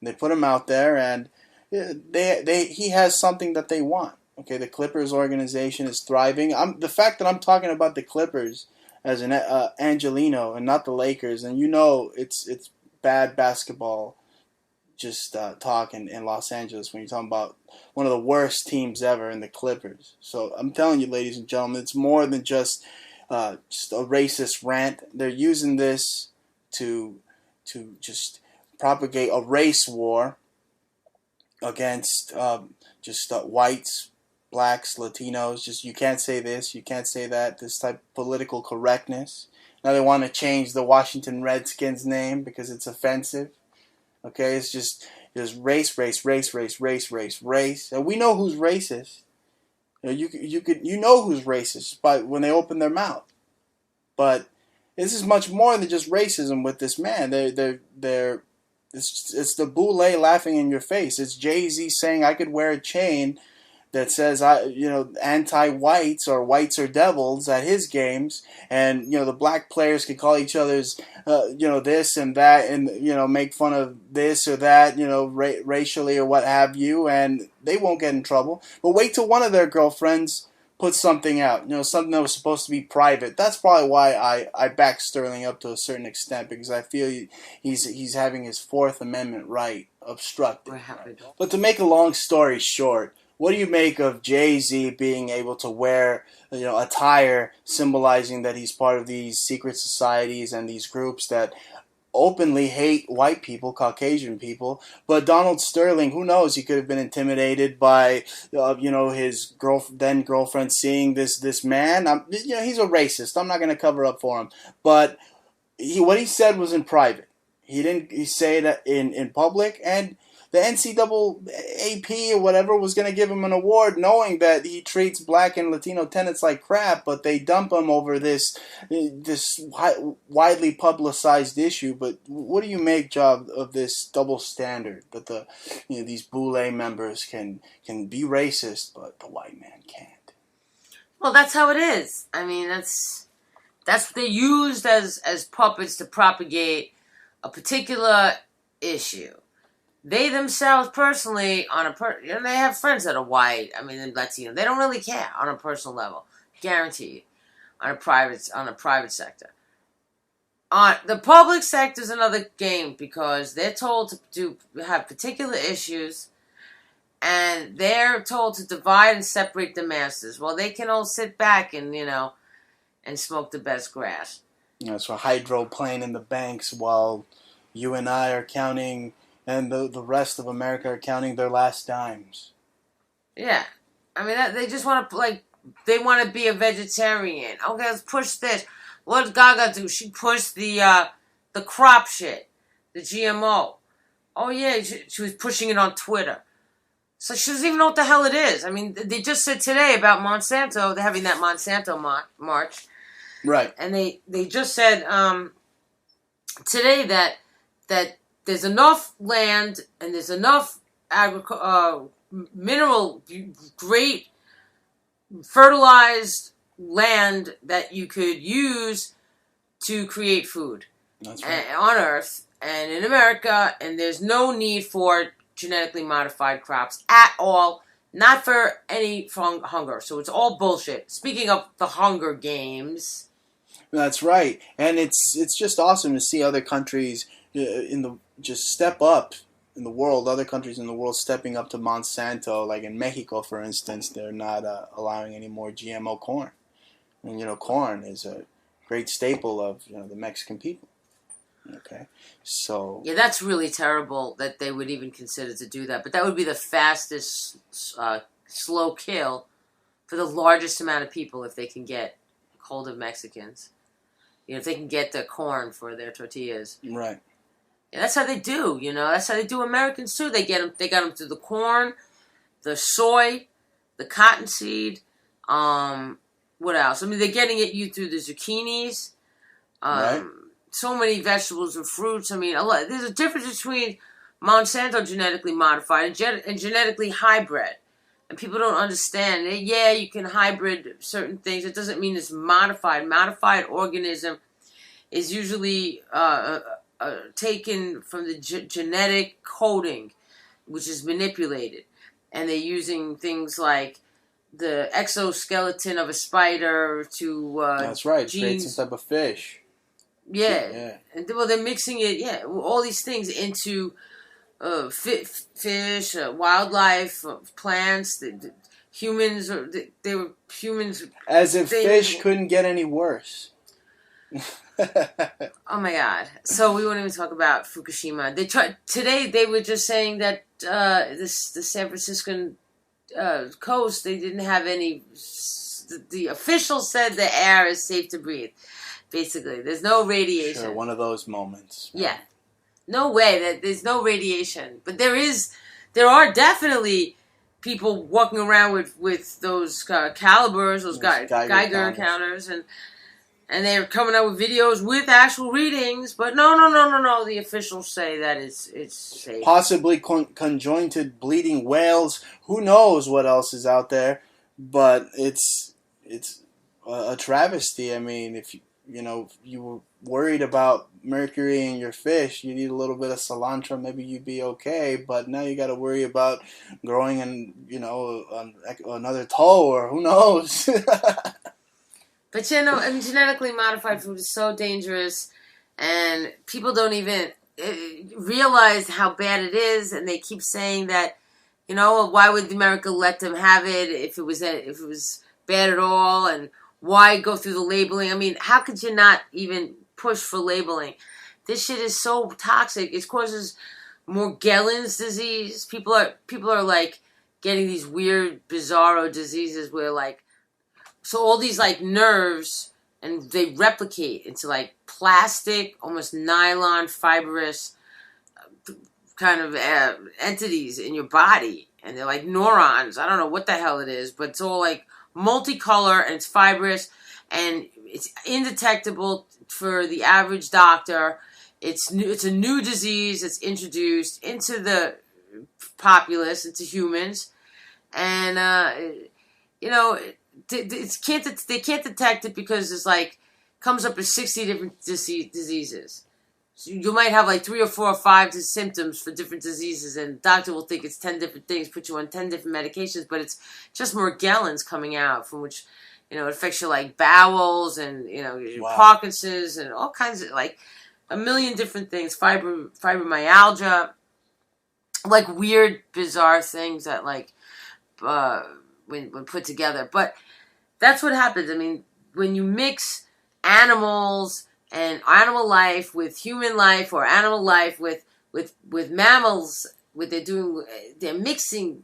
And they put him out there, and he has something that they want. Okay, the Clippers organization is thriving. The fact that I'm talking about the Clippers as an Angelino and not the Lakers, and it's bad basketball just talk in Los Angeles when you're talking about one of the worst teams ever in the Clippers. So I'm telling you, ladies and gentlemen, it's more than just a racist rant. They're using this to just propagate a race war against whites, blacks, Latinos. Just you can't say this, you can't say that. This type of political correctness. Now they want to change the Washington Redskins name because it's offensive. Okay, it's just race, and we know who's racist. You know who's racist by when they open their mouth. But this is much more than just racism with this man. It's the Boule laughing in your face. It's Jay-Z saying I could wear a chain that says anti-whites or whites are devils at his games, and the black players can call each other's this and that, and make fun of this or that, racially or what have you, and they won't get in trouble. But wait till one of their girlfriends puts something out, something that was supposed to be private. That's probably why I back Sterling up to a certain extent, because I feel he's having his Fourth Amendment right obstructed. But to make a long story short, what do you make of Jay-Z being able to wear, attire symbolizing that he's part of these secret societies and these groups that openly hate white people, Caucasian people? But Donald Sterling, who knows? He could have been intimidated by, his then girlfriend seeing this man. He's a racist. I'm not going to cover up for him. But what he said was in private. He didn't say it in public, and the NCAAP or whatever was going to give him an award knowing that he treats black and Latino tenants like crap, but they dump him over this widely publicized issue. But what do you make, Job, of this double standard that these Boule members can be racist, but the white man can't? Well, that's how it is. I mean, that's what they used as puppets to propagate a particular issue. They themselves personally, they have friends that are white. I mean, Latino. They don't really care on a personal level, guaranteed. On a private sector. On the public sector is another game because they're told to have particular issues, and they're told to divide and separate the masses. Well, they can all sit back and and smoke the best grass. So hydroplane in the banks while you and I are counting. And the rest of America are counting their last dimes. Yeah. I mean, they just want to, they want to be a vegetarian. Okay, let's push this. What did Gaga do? She pushed the crop shit. The GMO. Oh, yeah, she was pushing it on Twitter. So she doesn't even know what the hell it is. I mean, they just said today about Monsanto. They're having that Monsanto march. Right. And they just said today that there's enough land and there's enough mineral, great fertilized land that you could use to create food. That's right. on Earth and in America, and there's no need for genetically modified crops at all. Not for any hunger. So it's all bullshit. Speaking of the Hunger Games. That's right, and it's just awesome to see other countries just step up in the world. Other countries in the world stepping up to Monsanto, like in Mexico, for instance, they're not allowing any more GMO corn. And corn is a great staple of the Mexican people. Okay, so yeah, that's really terrible that they would even consider to do that. But that would be the fastest slow kill for the largest amount of people if they can get hold of Mexicans. If they can get the corn for their tortillas. Right. Yeah, that's how they do. That's how they do Americans too. They get them. They got them through the corn, the soy, the cottonseed. What else? I mean, they're getting at you through the zucchinis. Right. So many vegetables and fruits. I mean, there's a difference between Monsanto genetically modified and genetically hybrid. And people don't understand. Yeah, you can hybrid certain things. It doesn't mean it's modified. Modified organism is usually taken from the genetic coding, which is manipulated. And they're using things like the exoskeleton of a spider to that's right. genes. Create some type of fish. Yeah. And they're mixing it. Yeah, all these things into fish, wildlife, plants, humans. They were humans. As if fish couldn't get any worse. Oh my God! So we won't even talk about Fukushima. Today. They were just saying that the San Franciscan coast, they didn't have any. The officials said the air is safe to breathe. Basically, there's no radiation. Sure, one of those moments. Right? Yeah, no way that there's no radiation, but there are definitely people walking around with those calibers, those Geiger counters, and they're coming out with videos with actual readings. But no. The officials say that it's safe. Possibly conjointed bleeding whales. Who knows what else is out there? But it's a travesty. I mean, if you were worried about mercury in your fish, you need a little bit of cilantro, maybe you'd be okay. But now you got to worry about growing another toe, or who knows. But genetically modified food is so dangerous, and people don't even realize how bad it is, and they keep saying that, why would America let them have it if it was bad at all, and why go through the labeling? I mean, how could you not even push for labeling? This shit is so toxic. It causes Morgellons disease. People are like getting these weird, bizarro diseases where so all these nerves, and they replicate into plastic, almost nylon, fibrous kind of entities in your body, and they're like neurons. I don't know what the hell it is, but it's all multicolor, and it's fibrous, and it's indetectable for the average doctor. It's a new disease that's introduced into the populace, into humans, and they can't detect it because it's comes up as 60 different diseases. So you might have 3 or 4 or 5 symptoms for different diseases, and the doctor will think it's 10 different things, put you on 10 different medications, but it's just Morgellons coming out, from which, it affects your bowels and, your Parkinson's and all kinds of a million different things, fibromyalgia, weird, bizarre things that when put together. But that's what happens. I mean, when you mix animals and animal life with human life, or animal life with mammals, they're mixing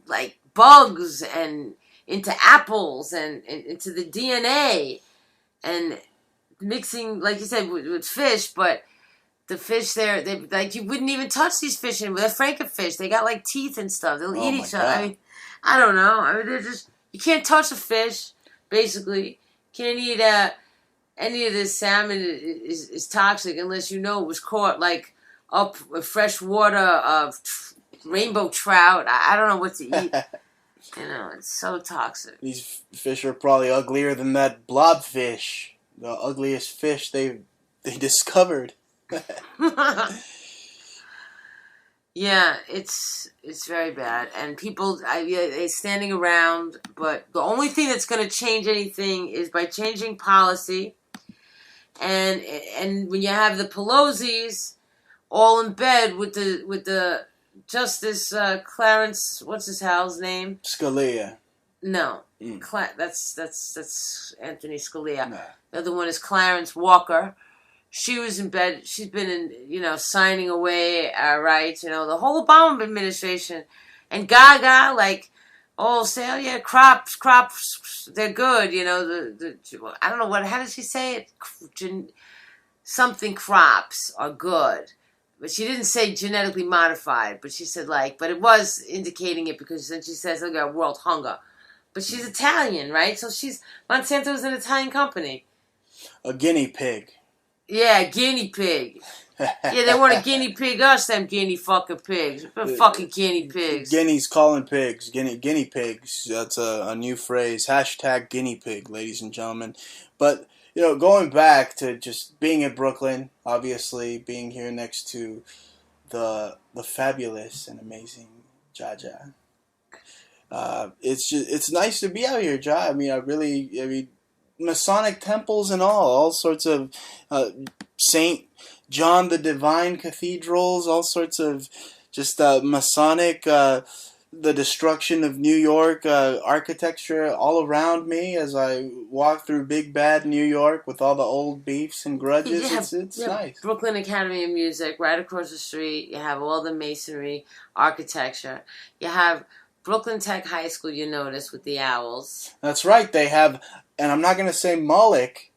bugs and into apples and into the DNA, and mixing, like you said, with fish. But the fish there, you wouldn't even touch these fish anymore. They're frankenfish. They got teeth and stuff. They'll eat each other. I mean, I don't know. I mean, they're just, you can't touch a fish. Basically, can't eat any of this salmon is toxic unless it was caught up with fresh water of rainbow trout. I don't know what to eat. It's so toxic. These fish are probably uglier than that blobfish, the ugliest fish they discovered. Yeah, it's very bad, and people they're standing around. But the only thing that's going to change anything is by changing policy, and when you have the Pelosi's all in bed with the Justice Clarence, what's his hell's name? Scalia. No, that's Anthony Scalia. Nah. The other one is Clarence Walker. She was in bed. She's been signing away our rights. The whole Obama administration, and Gaga, say, oh yeah, crops, they're good. I don't know how does she say it? Something crops are good. But she didn't say genetically modified, but she said but it was indicating it because then she says, look at world hunger. But she's Italian, right? So Monsanto's an Italian company. A guinea pig. Yeah, guinea pig. Yeah, they want to guinea pig us, them guinea fucking pigs. Fucking guinea pigs. Guineas calling pigs. Guinea pigs. That's a new phrase. # guinea pig, ladies and gentlemen. But, going back to just being in Brooklyn, obviously being here next to the fabulous and amazing Jah Jah. It's nice to be out here, Jah. I mean, Masonic temples and all sorts of Saint John the Divine cathedrals, all sorts of just Masonic, the destruction of New York architecture all around me as I walk through big bad New York with all the old beefs and grudges. It's nice. Brooklyn Academy of Music right across the street. You have all the masonry architecture. You have Brooklyn Tech High School, you notice, with the owls. That's right. They have, and I'm not going to say Moloch,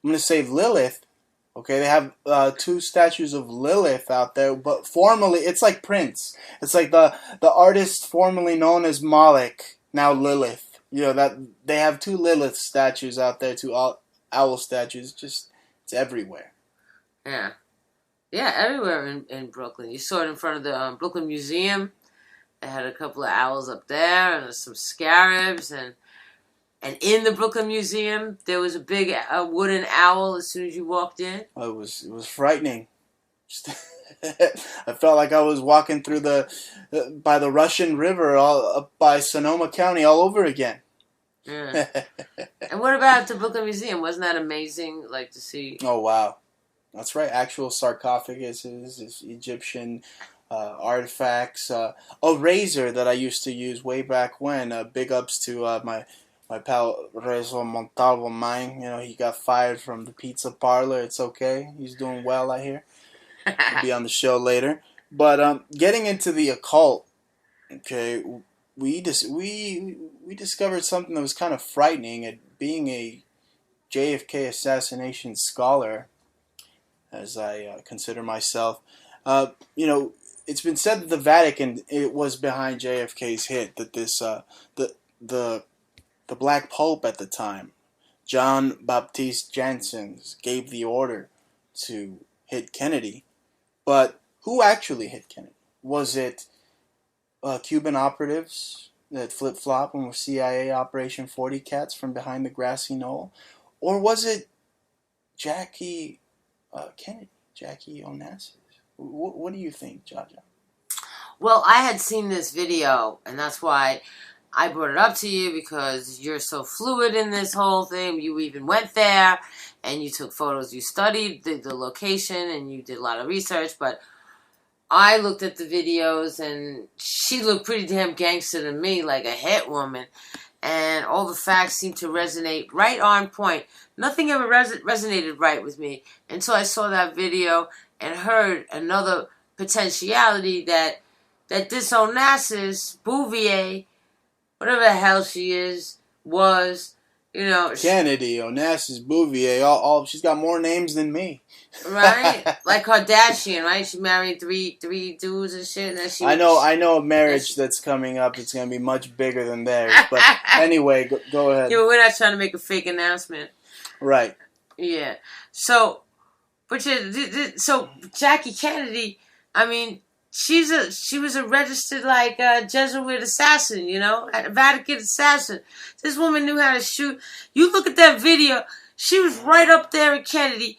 I'm going to say Lilith. Okay, they have 2 statues of Lilith out there, but formally, it's like Prince. It's like the artist formerly known as Moloch, now Lilith. That they have 2 Lilith statues out there, 2 owl statues. It's everywhere. Yeah. Yeah, everywhere in Brooklyn. You saw it in front of the Brooklyn Museum. They had a couple of owls up there, and some scarabs, and in the Brooklyn Museum, there was a big wooden owl as soon as you walked in. It was frightening. I felt like I was walking through by the Russian River, all up by Sonoma County, all over again. Yeah. And what about the Brooklyn Museum? Wasn't that amazing? To see. Oh wow, that's right. Actual sarcophaguses, Egyptian artifacts, a razor that I used to use way back when. Big ups to my pal Rezo Montalvo mine. He got fired from the pizza parlor. It's okay. He's doing well, I hear. He'll be on the show later. But getting into the occult, okay, we discovered something that was kind of frightening. At being a JFK assassination scholar, as I consider myself, it's been said that the Vatican was behind JFK's hit. That this the Black Pope at the time, John Baptiste Jansen, gave the order to hit Kennedy. But who actually hit Kennedy? Was it Cuban operatives that flip-flop and were CIA Operation 40 Cats from behind the grassy knoll? Or was it Jackie Kennedy, Jackie Onassis? What do you think, Jah Jah? Well, I had seen this video, and that's why I brought it up to you, because you're so fluid in this whole thing. You even went there, and you took photos. You studied the location, and you did a lot of research. But I looked at the videos, and she looked pretty damn gangster to me, like a hit woman. And all the facts seemed to resonate right on point. Nothing ever resonated right with me until I saw that video and heard another potentiality that this Onassis, Bouvier, whatever the hell she is, was, Kennedy, Onassis, Bouvier, all she's got more names than me. Right? Like Kardashian, right? She married three dudes and shit. And I know a marriage that's coming up. It's going to be much bigger than theirs. But anyway, go ahead. Yeah, but we're not trying to make a fake announcement. Right. Yeah. So Jackie Kennedy, I mean, she was a registered Jesuit assassin, a Vatican assassin. This woman knew how to shoot. You look at that video, she was right up there with Kennedy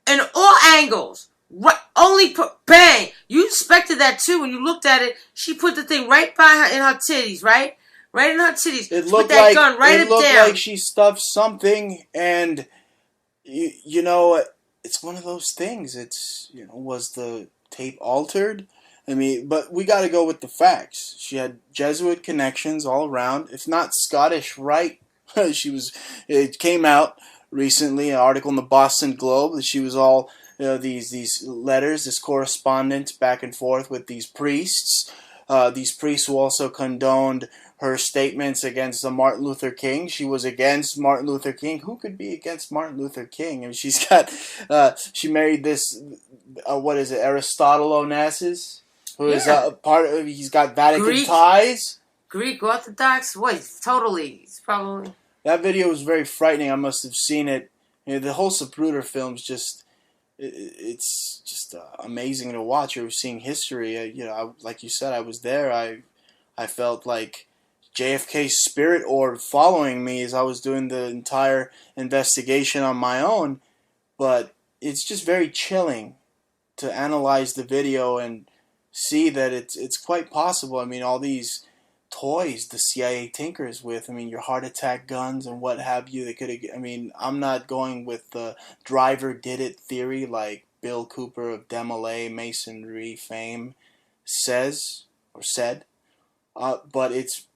in all angles. Right, only bang. You expected that too when you looked at it. She put the thing right by her in her titties, right? Right in her titties. It She looked put that like gun right it up looked down. like she stuffed something, and you know, it's one of those things. It's, was the tape altered? I mean, but we got to go with the facts. She had Jesuit connections all around. If not Scottish Rite, she was. It came out recently, an article in the Boston Globe that she was all, these letters, this correspondence back and forth with these priests. These priests who also condoned her statements against the Martin Luther King. She was against Martin Luther King. Who could be against Martin Luther King? I mean, she married this, what is it, Aristotle Onassis, who is Yeah. part of, he's got Vatican Greek. ties. Greek Orthodox? What? Totally. It's probably. That video was very frightening. I must have seen it. The whole Zapruder film's just, it's just amazing to watch. You're seeing history. Like you said, I was there. I felt like JFK's spirit orb following me as I was doing the entire investigation on my own. But it's just very chilling to analyze the video and see that it's quite possible. I mean, all these toys the CIA tinkers with. I mean, your heart attack guns and what have you. They could have. I mean, I'm not going with the driver did it theory like Bill Cooper of Demolay Masonry fame says or said. But it's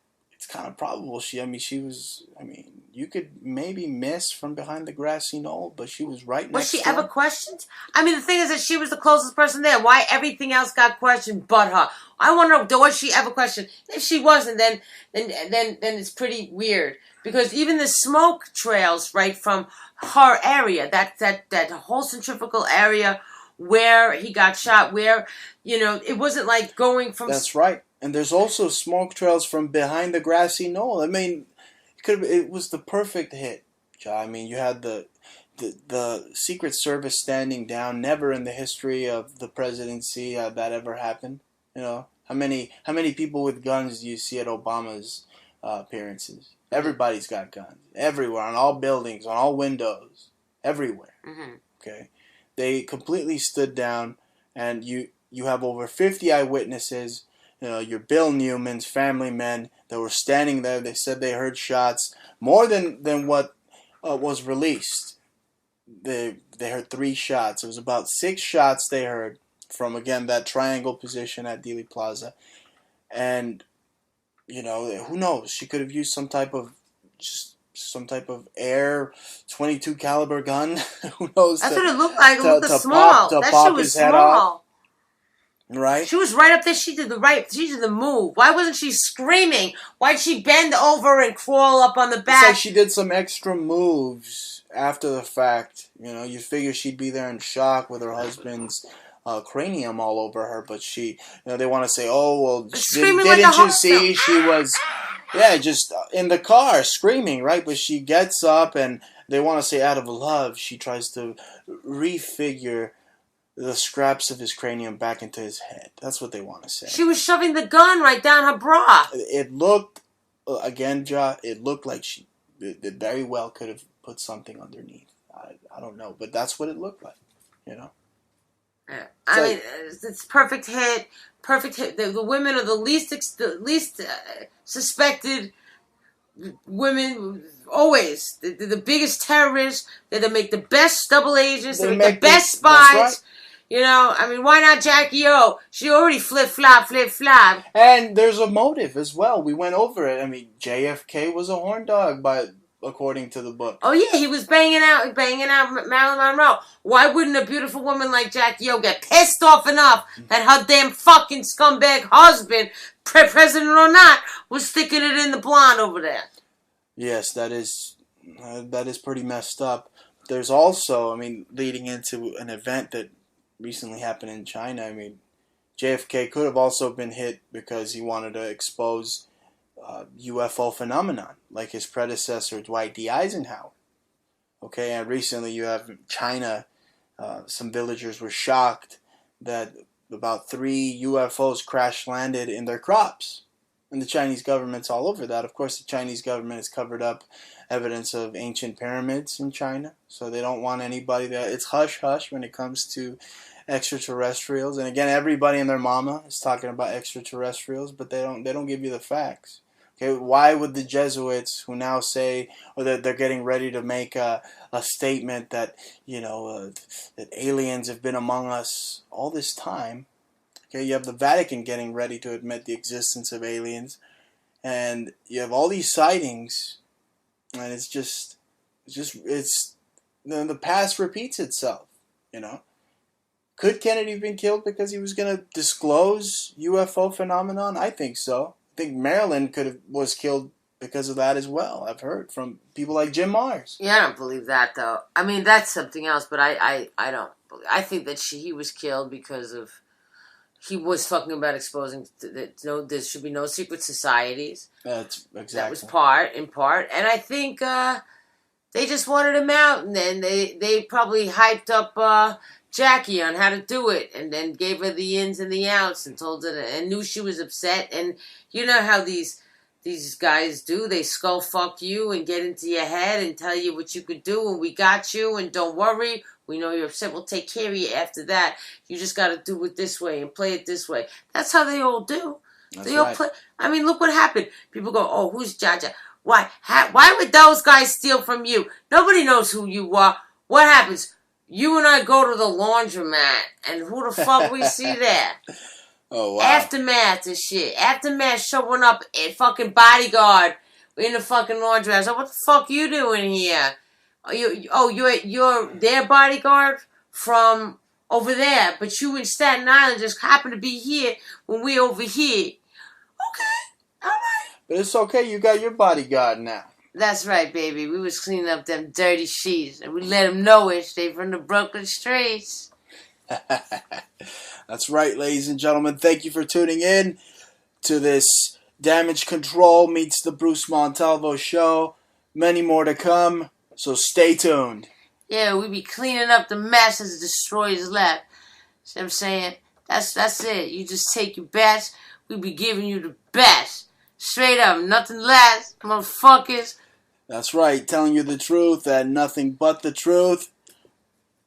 kind of probable. She was. I mean, you could maybe miss from behind the grassy knoll, but she was right Was next she to ever him. questioned? I mean, the thing is that she was the closest person there. Why everything else got questioned but her? I wonder, was she ever questioned? If she wasn't, then it's pretty weird. Because even the smoke trails, right, from her area, that whole centrifugal area where he got shot, where, it wasn't like going from... That's right. And there's also smoke trails from behind the grassy knoll. I mean, it was the perfect hit, Jah. I mean, you had the Secret Service standing down. Never in the history of the presidency that ever happened. How many people with guns do you see at Obama's appearances? Everybody's got guns everywhere, on all buildings, on all windows, everywhere. Mm-hmm. Okay, they completely stood down, and you have over 50 eyewitnesses. Your Bill Newman's family men that were standing there. They said they heard shots more than what was released. They heard 3 shots. It was about 6 shots they heard from, again, that triangle position at Dealey Plaza. And who knows? She could have used some type of air 22 caliber gun. Who knows? That's what it looked like. It looked small. That shit was small. Right? She was right up there. She did the move. Why wasn't she screaming? Why'd she bend over and crawl up on the back? It's like she did some extra moves after the fact. You figure she'd be there in shock with her husband's cranium all over her, but she, they want to say, oh, well, didn't you see she was, just in the car screaming, right? But she gets up, and they want to say out of love, she tries to refigure the scraps of his cranium back into his head. That's what they want to say. She was shoving the gun right down her bra. It looked, again, Jah, it looked like she it very well could have put something underneath. I don't know, but that's what it looked like, Yeah. I mean, it's perfect hit. Perfect hit. The women are the least suspected women. Always, they're the biggest terrorists. They make the best double agents. They make the best spies. That's right. I mean, why not Jackie O? She already flip-flop. And there's a motive as well. We went over it. I mean, JFK was a horn dog, according to the book. Oh, yeah, he was banging out Marilyn Monroe. Why wouldn't a beautiful woman like Jackie O get pissed off enough that her damn fucking scumbag husband, president or not, was sticking it in the blonde over there? Yes, that is pretty messed up. There's also, I mean, leading into an event that recently happened in China. I mean, JFK could have also been hit because he wanted to expose UFO phenomenon, like his predecessor Dwight D. Eisenhower. Okay, and recently you have China. Some villagers were shocked that about 3 UFOs crash landed in their crops. And the Chinese government's all over that. Of course, the Chinese government has covered up evidence of ancient pyramids in China, so they don't want anybody there. It's hush-hush when it comes to extraterrestrials. And again, everybody and their mama is talking about extraterrestrials, but they don't give you the facts. Okay, why would the Jesuits, who now say, or that they're getting ready to make a statement that, that aliens have been among us all this time? Okay, you have the Vatican getting ready to admit the existence of aliens, and you have all these sightings, and the past repeats itself. Could Kennedy have been killed because he was going to disclose UFO phenomenon? I think so. I think Marilyn was killed because of that as well. I've heard from people like Jim Mars. Yeah, I don't believe that though. I mean, that's something else, but I don't believe. I think that he was killed because of he was fucking about exposing that there should be no secret societies. That's exactly. That was in part, and I think they just wanted him out, and then they probably hyped up Jackie on how to do it, and then gave her the ins and the outs, and told her and knew she was upset. And you know how these guys do? They skull fuck you and get into your head and tell you what you could do, and we got you, and don't worry, we know you're upset. We'll take care of you after that. You just got to do it this way and play it this way. That's how they all do. They all play. I mean, look what happened. People go, "Oh, who's Jah Jah? Why? Why would those guys steal from you? Nobody knows who you are." What happens? You and I go to the laundromat, and who the fuck we see there? Oh, wow. Aftermath and shit. Aftermath showing up a fucking bodyguard in the fucking laundromat. So what the fuck you doing here? You're their bodyguard from over there, but you in Staten Island just happen to be here when we over here. Okay, all right. But it's okay, you got your bodyguard now. That's right, baby. We was cleaning up them dirty sheets, and we let them know it. They from the Brooklyn streets. That's right, ladies and gentlemen. Thank you for tuning in to this Damage Control meets the Bruce Montalvo show. Many more to come, so stay tuned. Yeah, we be cleaning up the mess as the destroyers left. See what I'm saying? That's it. You just take your best. We be giving you the best. Straight up, nothing less, motherfuckers. That's right, telling you the truth and nothing but the truth.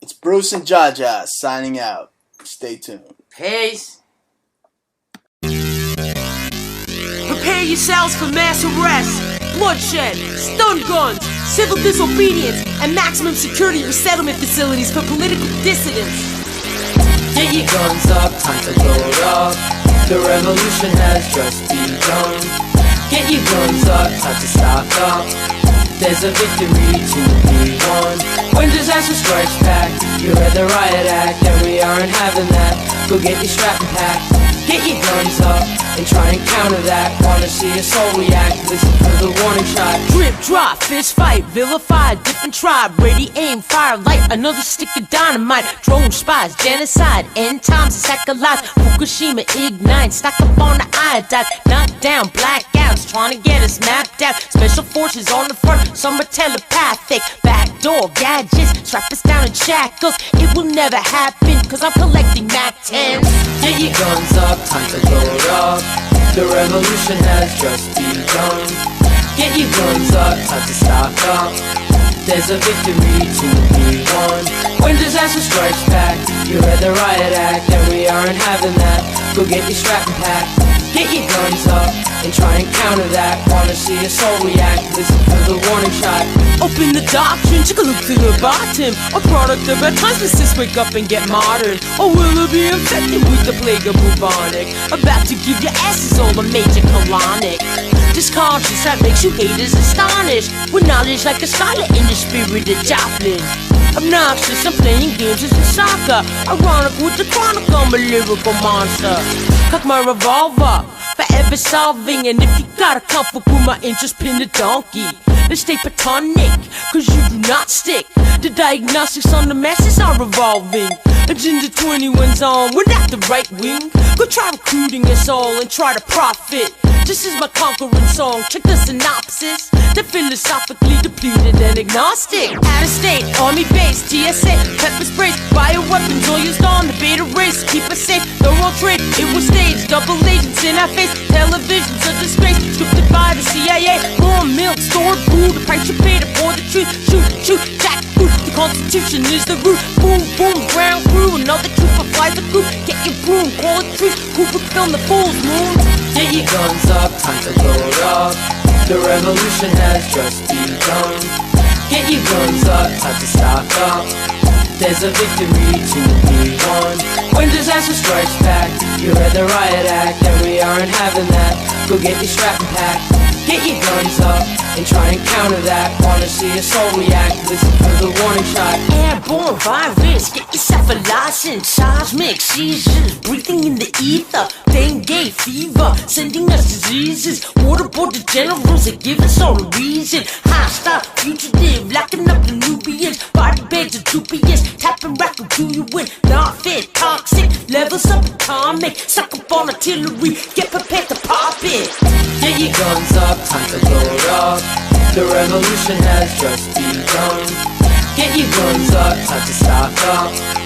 It's Bruce and Jah Jah signing out. Stay tuned. Peace. Prepare yourselves for mass arrests, bloodshed, stun guns, civil disobedience, and maximum security resettlement facilities for political dissidents. Get your guns up, time to load up. The revolution has just begun. Get your guns up, time to stock up. There's a victory to be won. When disaster strikes back, you're at the riot act, and we aren't having that. Go get your strap and pack. Get your guns up and try and counter that. Wanna see us all react, listen for the warning shot. Drip, drop, fist fight, vilify, different tribe. Ready, aim, fire, light, another stick of dynamite. Drone spies, genocide, end times, sacralize. Fukushima, ignite, stack up on the iodine. Knock down, blackouts, trying to get us mapped out. Special forces on the front, some are telepathic. Backdoor gadgets, strap us down in shackles. It will never happen, cause I'm collecting Mac 10s. Get your guns up, time to load up. The revolution has just begun. Get your guns up, time to stock up. There's a victory to be won. When disaster strikes back, you're at the riot act, and we aren't having that. Go get your strap and pack. Get your guns up and try and counter that. Wanna see us all react, listen for the warning shot. Open the doctrine, take a look to the bottom. A product of our times, let's just wake up and get modern. Or will it be infected with the plague of bubonic? About to give your asses all a major colonic. Disconscious, that makes you haters astonished. With knowledge like a scholar in the spirit of Joplin. Obnoxious, I'm playing games as a soccer. Ironic with the chronic, I'm a lyrical monster. Cock my revolver, forever solving. And if you got a conflict with my interest, pin the donkey. Then stay platonic, cause you do not stick. The diagnostics on the masses are evolving. Agenda 21's on, we're not the right wing. Go try recruiting us all and try to profit. This is my conquering song, check the synopsis. They're philosophically depleted and agnostic. Out of state, army base, TSA, pepper sprays, bioweapons all used on the beta race. Keep us safe, thorough trade, it was staged. Double agents in our face, television's a disgrace. Scripted by the CIA, raw milk, stored food. The price you paid for the truth, shoot, shoot, jackfruit. The Constitution is the root, boom, boom, ground crew. Another troop of poetry, who put on the fool's moon? Get your guns up, time to load up. The revolution has just begun. Get your guns up, time to stock up. There's a victory to be won. When disaster strikes back, you heard the riot act, and we aren't having that. Go get your strap and pack. Get your guns up and try and counter that. Wanna see your soul react, listen for the warning shot. Airborne virus, get yourself a license. Seismic seizures, breathing in the ether. Dengue fever, sending us diseases. Waterboard generals that give us all a reason. Hostile, fugitive, locking up the Nubians. Body bags are dubious, tapping rack to you with not fit, toxic. Levels up atomic, suck up on artillery. Get prepared to pop it. Get your guns up, time to load up. The revolution has just begun. Get your guns up, time to stock up.